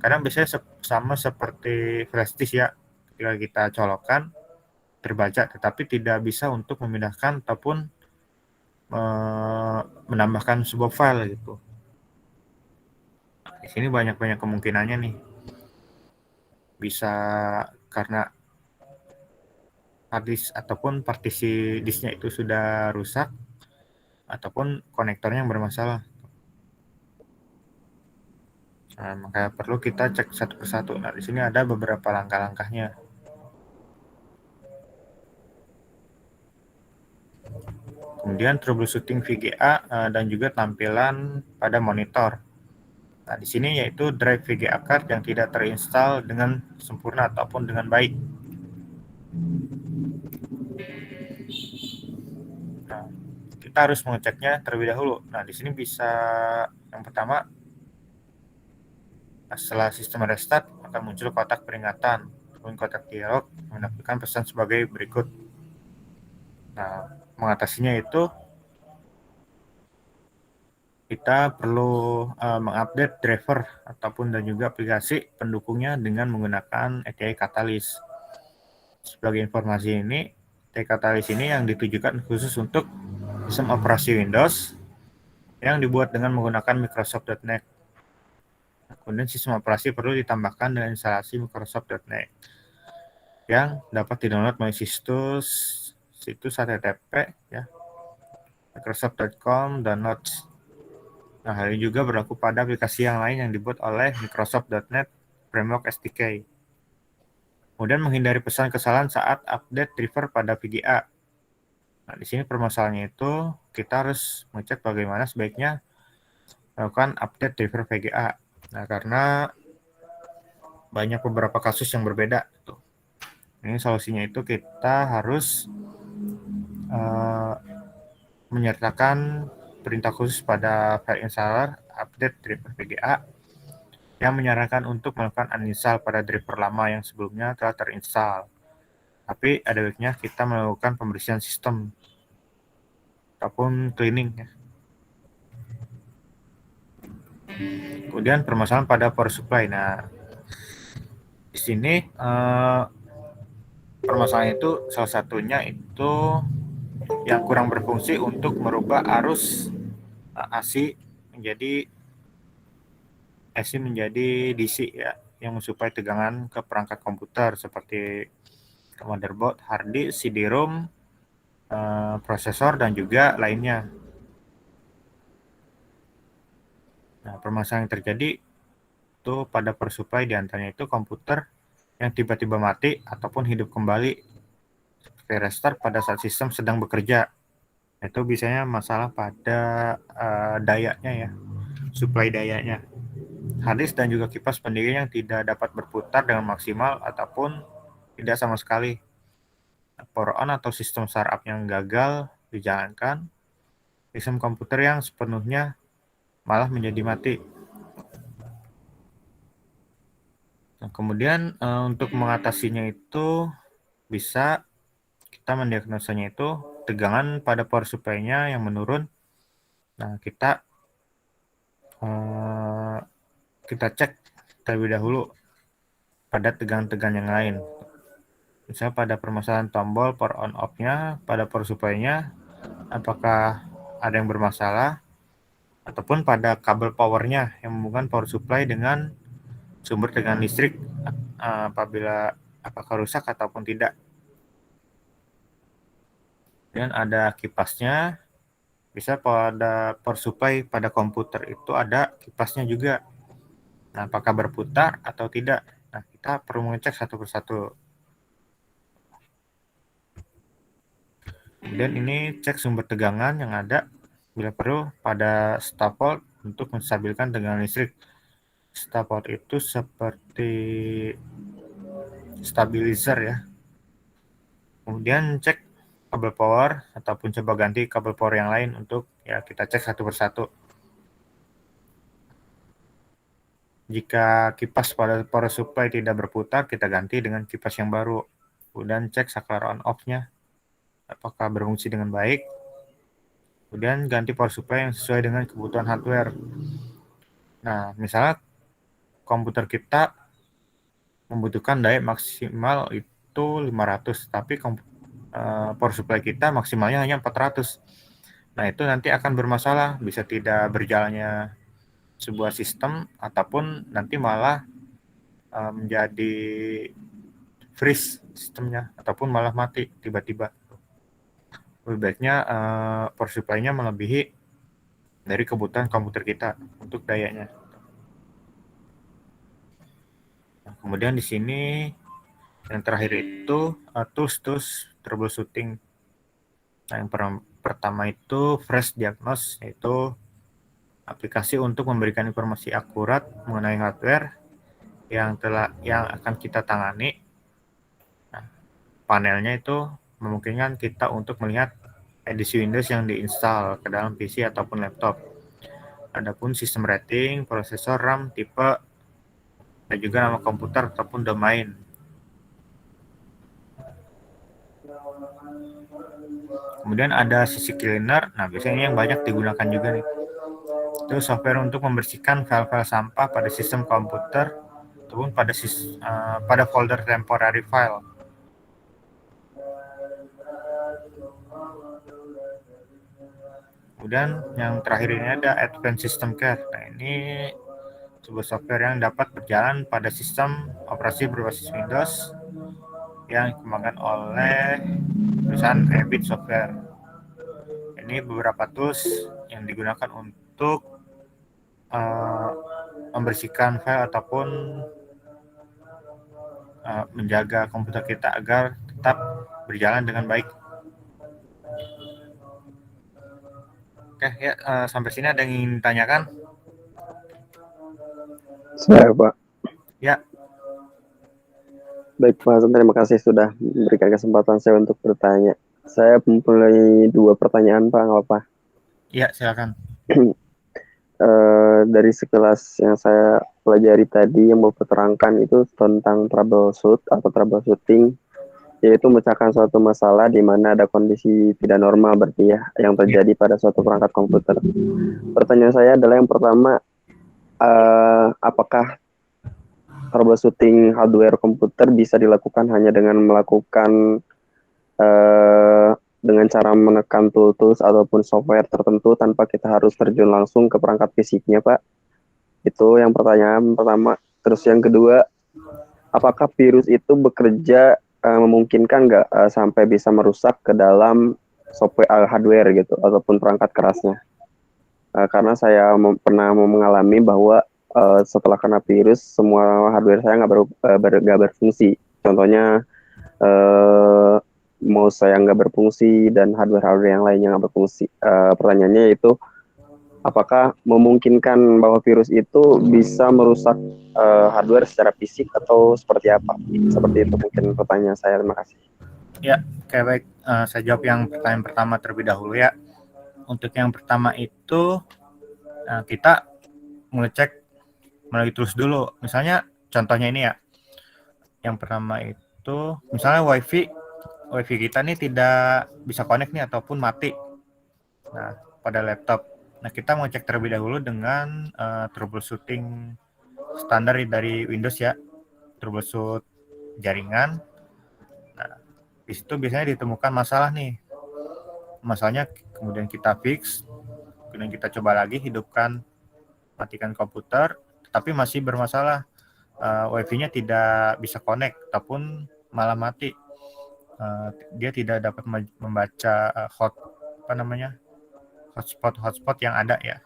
kadang biasanya sama seperti flash disk ya, ketika kita colokkan terbaca tetapi tidak bisa untuk memindahkan ataupun menambahkan sebuah file gitu. Di sini banyak kemungkinannya nih. Bisa karena hard disk ataupun partisi disknya itu sudah rusak ataupun konektornya yang bermasalah. Nah, maka perlu kita cek satu persatu. Nah, di sini ada beberapa langkah-langkahnya. Kemudian troubleshooting VGA dan juga tampilan pada monitor. Nah, di sini yaitu drive VGA card yang tidak terinstall dengan sempurna ataupun dengan baik. Nah, kita harus mengeceknya terlebih dahulu. Nah, di sini bisa yang pertama, setelah sistem restart akan muncul kotak peringatan ataupun kotak dialog menampilkan pesan sebagai berikut. Nah, mengatasinya itu kita perlu mengupdate driver ataupun dan juga aplikasi pendukungnya dengan menggunakan ATI Catalyst. Sebagai informasi ini, ATI Catalyst ini yang ditujukan khusus untuk sistem operasi Windows yang dibuat dengan menggunakan Microsoft.NET. Kemudian sistem operasi perlu ditambahkan dengan instalasi Microsoft.NET yang dapat didownload melalui situs situs http ya microsoft.com/notes. Nah, hal ini juga berlaku pada aplikasi yang lain yang dibuat oleh Microsoft.NET Framework SDK. Kemudian menghindari pesan kesalahan saat update driver pada VGA. Nah, di sini permasalahannya itu kita harus mengecek bagaimana sebaiknya melakukan update driver VGA. Nah, karena banyak beberapa kasus yang berbeda. Ini solusinya itu kita harus menyertakan perintah khusus pada file installer update driver VGA yang menyarankan untuk melakukan uninstall pada driver lama yang sebelumnya telah terinstall. Tapi ada baiknya kita melakukan pembersihan sistem ataupun cleaning ya. Kemudian permasalahan pada power supply. Nah, di sini permasalahan itu salah satunya itu yang kurang berfungsi untuk merubah arus AC menjadi DC ya, yang mensuplai tegangan ke perangkat komputer seperti motherboard, hard disk, CD-ROM, prosesor dan juga lainnya. Nah, permasalahan yang terjadi itu pada power supply diantaranya itu komputer yang tiba-tiba mati ataupun hidup kembali seperti restart pada saat sistem sedang bekerja. Itu biasanya masalah pada dayanya ya, supply dayanya. Hard disk dan juga kipas pendingin yang tidak dapat berputar dengan maksimal ataupun tidak sama sekali. Power on atau sistem startup yang gagal dijalankan, sistem komputer yang sepenuhnya malah menjadi mati. Nah, kemudian untuk mengatasinya itu bisa kita mendiagnosanya itu tegangan pada power supply-nya yang menurun. Nah, kita cek terlebih dahulu pada tegangan-tegangan yang lain. Misalnya pada permasalahan tombol power on off-nya pada power supply-nya apakah ada yang bermasalah, ataupun pada kabel powernya yang menghubungkan power supply dengan sumber tegangan listrik apabila apakah rusak ataupun tidak. Dan ada kipasnya, bisa pada power supply pada komputer itu ada kipasnya juga. Nah, apakah berputar atau tidak? Nah, kita perlu mengecek satu persatu. Kemudian ini cek sumber tegangan yang ada bila perlu pada stop volt untuk menstabilkan tegangan listrik. Stop volt itu seperti stabilizer ya. Kemudian cek kabel power ataupun coba ganti kabel power yang lain untuk ya kita cek satu persatu. Jika kipas pada power supply tidak berputar, kita ganti dengan kipas yang baru. Kemudian cek saklar on off-nya apakah berfungsi dengan baik. Kemudian ganti power supply yang sesuai dengan kebutuhan hardware. Nah, misalnya komputer kita membutuhkan daya maksimal itu 500, tapi power supply kita maksimalnya hanya 400. Nah, itu nanti akan bermasalah, bisa tidak berjalannya sebuah sistem ataupun nanti malah menjadi freeze sistemnya ataupun malah mati tiba-tiba. Lebih baiknya power supply-nya melebihi dari kebutuhan komputer kita untuk dayanya. Nah, kemudian di sini yang terakhir itu tools troubleshooting. Nah, yang pertama itu Fresh Diagnose, yaitu aplikasi untuk memberikan informasi akurat mengenai hardware yang akan kita tangani. Nah, panelnya itu memungkinkan kita untuk melihat edisi Windows yang diinstal ke dalam PC ataupun laptop. Adapun sistem rating, prosesor, RAM, tipe, dan juga nama komputer ataupun domain. Kemudian ada sisi cleaner. Nah, biasanya yang banyak digunakan juga nih. Itu software untuk membersihkan file-file sampah pada sistem komputer ataupun pada folder temporary file. Kemudian yang terakhir ini ada Advanced System Care. Nah, ini sebuah software yang dapat berjalan pada sistem operasi berbasis Windows yang dikembangkan oleh perusahaan Rabbit Software. Ini beberapa tools yang digunakan untuk membersihkan file ataupun menjaga komputer kita agar tetap berjalan dengan baik. Oke, ya sampai sini ada yang ingin ditanyakan? Saya, Pak. Ya. Baik, Pak Hasan, terima kasih sudah memberikan kesempatan saya untuk bertanya. Saya mempunyai 2 pertanyaan, Pak, nggak apa-apa? Ya, silakan. Dari sekelas yang saya pelajari tadi yang mau terangkan itu tentang troubleshooting, yaitu memecahkan suatu masalah di mana ada kondisi tidak normal berarti ya yang terjadi pada suatu perangkat komputer. Pertanyaan saya adalah yang pertama, apakah troubleshooting hardware komputer bisa dilakukan hanya dengan melakukan dengan cara menekan tools ataupun software tertentu tanpa kita harus terjun langsung ke perangkat fisiknya, Pak? Itu yang pertanyaan pertama. Terus yang kedua, apakah virus itu bekerja memungkinkan nggak sampai bisa merusak ke dalam software hardware gitu ataupun perangkat kerasnya? Karena saya pernah mengalami bahwa setelah kena virus semua hardware saya nggak berfungsi. Contohnya mouse saya nggak berfungsi dan hardware yang lainnya nggak berfungsi. Pertanyaannya yaitu apakah memungkinkan bahwa virus itu bisa merusak hardware secara fisik atau seperti apa? Seperti itu mungkin pertanyaan saya. Terima kasih. Ya, oke, baik. Saya jawab yang pertanyaan pertama terlebih dahulu ya. Untuk yang pertama itu kita mengecek melalui tools dulu. Misalnya contohnya ini ya. Yang pertama itu misalnya wifi kita nih tidak bisa connect nih ataupun mati. Nah, pada laptop. Nah, kita mau cek terlebih dahulu dengan troubleshooting standar dari Windows ya. Troubleshoot jaringan. Nah, di situ biasanya ditemukan masalah nih. Masalahnya kemudian kita fix, kemudian kita coba lagi hidupkan, matikan komputer, tapi masih bermasalah. Wifi-nya tidak bisa connect ataupun malah mati. Dia tidak dapat membaca hotspot yang ada ya.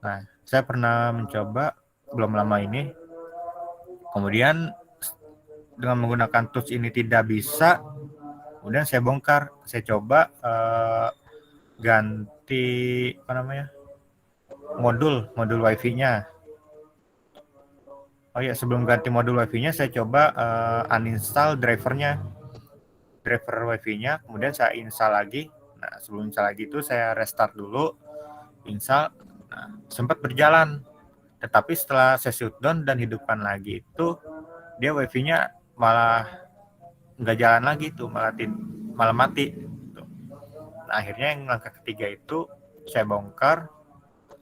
Nah, saya pernah mencoba belum lama ini. Kemudian dengan menggunakan tools ini tidak bisa. Kemudian saya bongkar, saya coba ganti modul wifi-nya. Oh ya, sebelum ganti modul wifi-nya saya coba uninstall driver wifi-nya, kemudian saya install lagi. Nah, sebelum install lagi itu saya restart dulu, install. Nah, sempat berjalan. Tetapi setelah saya shutdown dan hidupkan lagi itu, dia wifi-nya malah nggak jalan lagi tuh, malah mati. Nah, akhirnya yang langkah ketiga itu saya bongkar,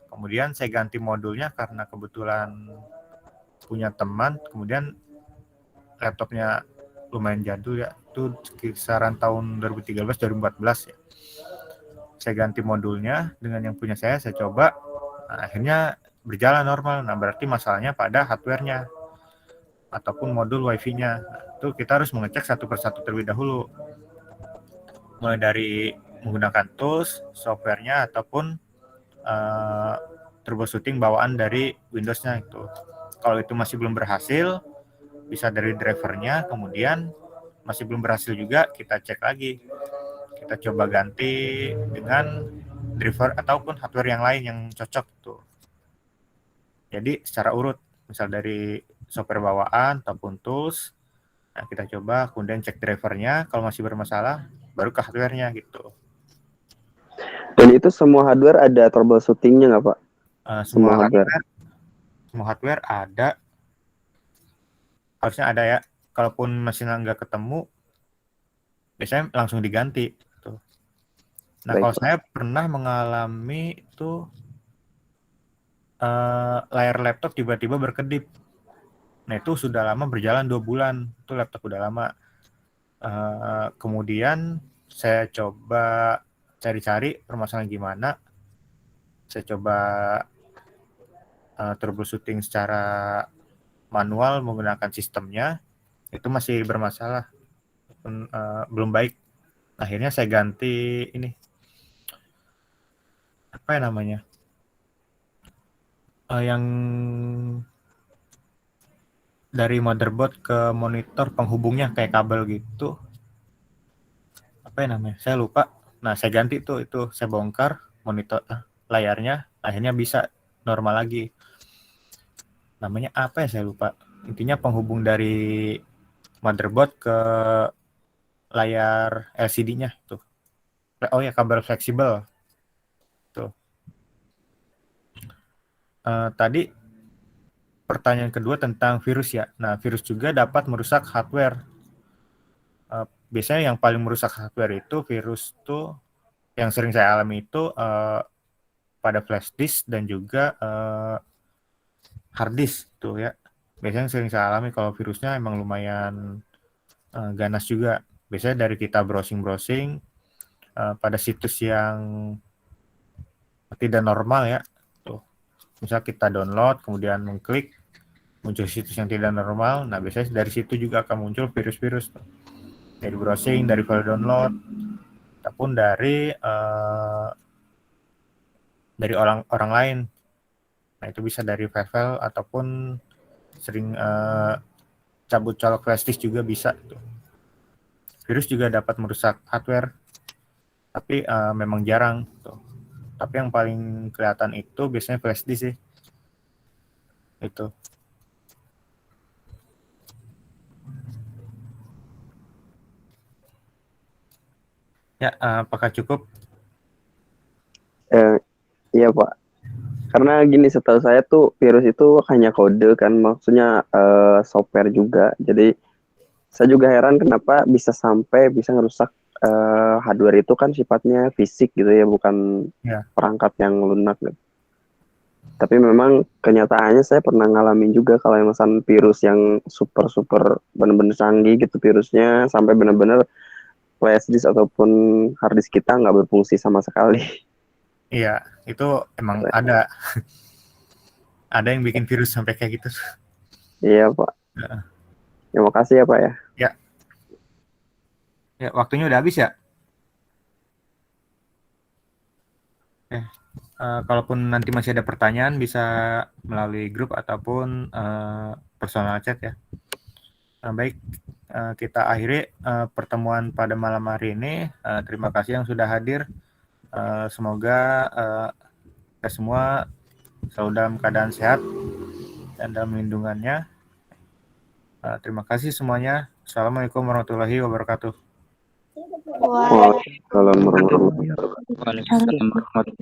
kemudian saya ganti modulnya karena kebetulan punya teman, kemudian laptopnya lumayan jadul ya, itu kisaran tahun 2013-2014 ya. Saya ganti modulnya dengan yang punya saya coba, nah, akhirnya berjalan normal. Nah, berarti masalahnya pada hardware-nya ataupun modul wifi-nya. Nah, itu kita harus mengecek satu persatu terlebih dahulu, mulai dari menggunakan tools, software-nya ataupun troubleshooting bawaan dari Windows-nya itu. Kalau itu masih belum berhasil, bisa dari drivernya, kemudian masih belum berhasil juga, kita cek lagi. Kita coba ganti dengan driver ataupun hardware yang lain yang cocok tuh. Jadi secara urut, misal dari software bawaan ataupun tools, nah kita coba kemudian cek drivernya, kalau masih bermasalah baru ke hardware-nya gitu. Dan itu semua hardware ada troubleshooting-nya nggak, Pak? Semua hardware ada, harusnya ada ya. Kalaupun mesinnya nggak ketemu, biasanya langsung diganti. Tuh. Nah, Baik, kalau Pak. saya pernah mengalami itu layar laptop tiba-tiba berkedip. Nah, itu sudah lama, berjalan 2 bulan. Itu laptop udah lama. Kemudian saya coba cari-cari permasalahan gimana. Saya coba troubleshooting secara manual menggunakan sistemnya. itu masih bermasalah, belum baik. Akhirnya saya ganti ini, apa ya namanya, yang dari motherboard ke monitor penghubungnya kayak kabel gitu, apa ya namanya, saya lupa. Nah saya ganti tuh, itu saya bongkar monitor, layarnya, akhirnya bisa normal lagi. Namanya apa ya, saya lupa. Intinya penghubung dari motherboard ke layar LCD-nya tuh. Oh ya, kabel fleksibel tuh. Tadi pertanyaan kedua tentang virus ya. Nah, virus juga dapat merusak hardware. Biasanya yang paling merusak hardware itu virus tuh, yang sering saya alami itu pada flash disk dan juga hard disk tuh ya. Biasanya yang sering saya alami kalau virusnya emang lumayan ganas juga. Biasanya dari kita browsing-browsing pada situs yang tidak normal ya. Tuh. Misal kita download, kemudian mengklik, muncul situs yang tidak normal. Nah, biasanya dari situ juga akan muncul virus-virus. Dari browsing, dari file download, ataupun dari orang lain. Nah, itu bisa dari file ataupun sering cabut colok flash disk juga bisa. Virus juga dapat merusak hardware, tapi memang jarang. Tapi yang paling kelihatan itu biasanya flash disk sih. Itu. Ya, apakah cukup? Iya Pak. Karena gini, setahu saya tuh virus itu hanya kode kan, maksudnya software juga. Jadi saya juga heran kenapa bisa sampai bisa ngerusak hardware itu, kan sifatnya fisik gitu ya, bukan Ya. perangkat yang lunak gitu. Tapi memang kenyataannya saya pernah ngalamin juga kalau yang misalnya virus yang super bener-bener canggih gitu virusnya, sampai bener-bener flash disk ataupun hard disk kita nggak berfungsi sama sekali. Iya, itu emang ada. Ada yang bikin virus sampai kayak gitu. Iya Pak. Terima kasih ya Pak ya. Ya. Ya, waktunya udah habis ya? Kalaupun nanti masih ada pertanyaan, bisa melalui grup ataupun personal chat ya. Baik, kita akhiri pertemuan pada malam hari ini. Terima kasih yang sudah hadir. Semoga kita semua selalu dalam keadaan sehat dan dalam lindungannya. Terima kasih semuanya. Assalamualaikum warahmatullahi wabarakatuh. Waalaikumsalam warahmatullahi wabarakatuh.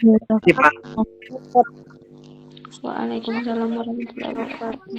Waalaikumsalam warahmatullahi wabarakatuh.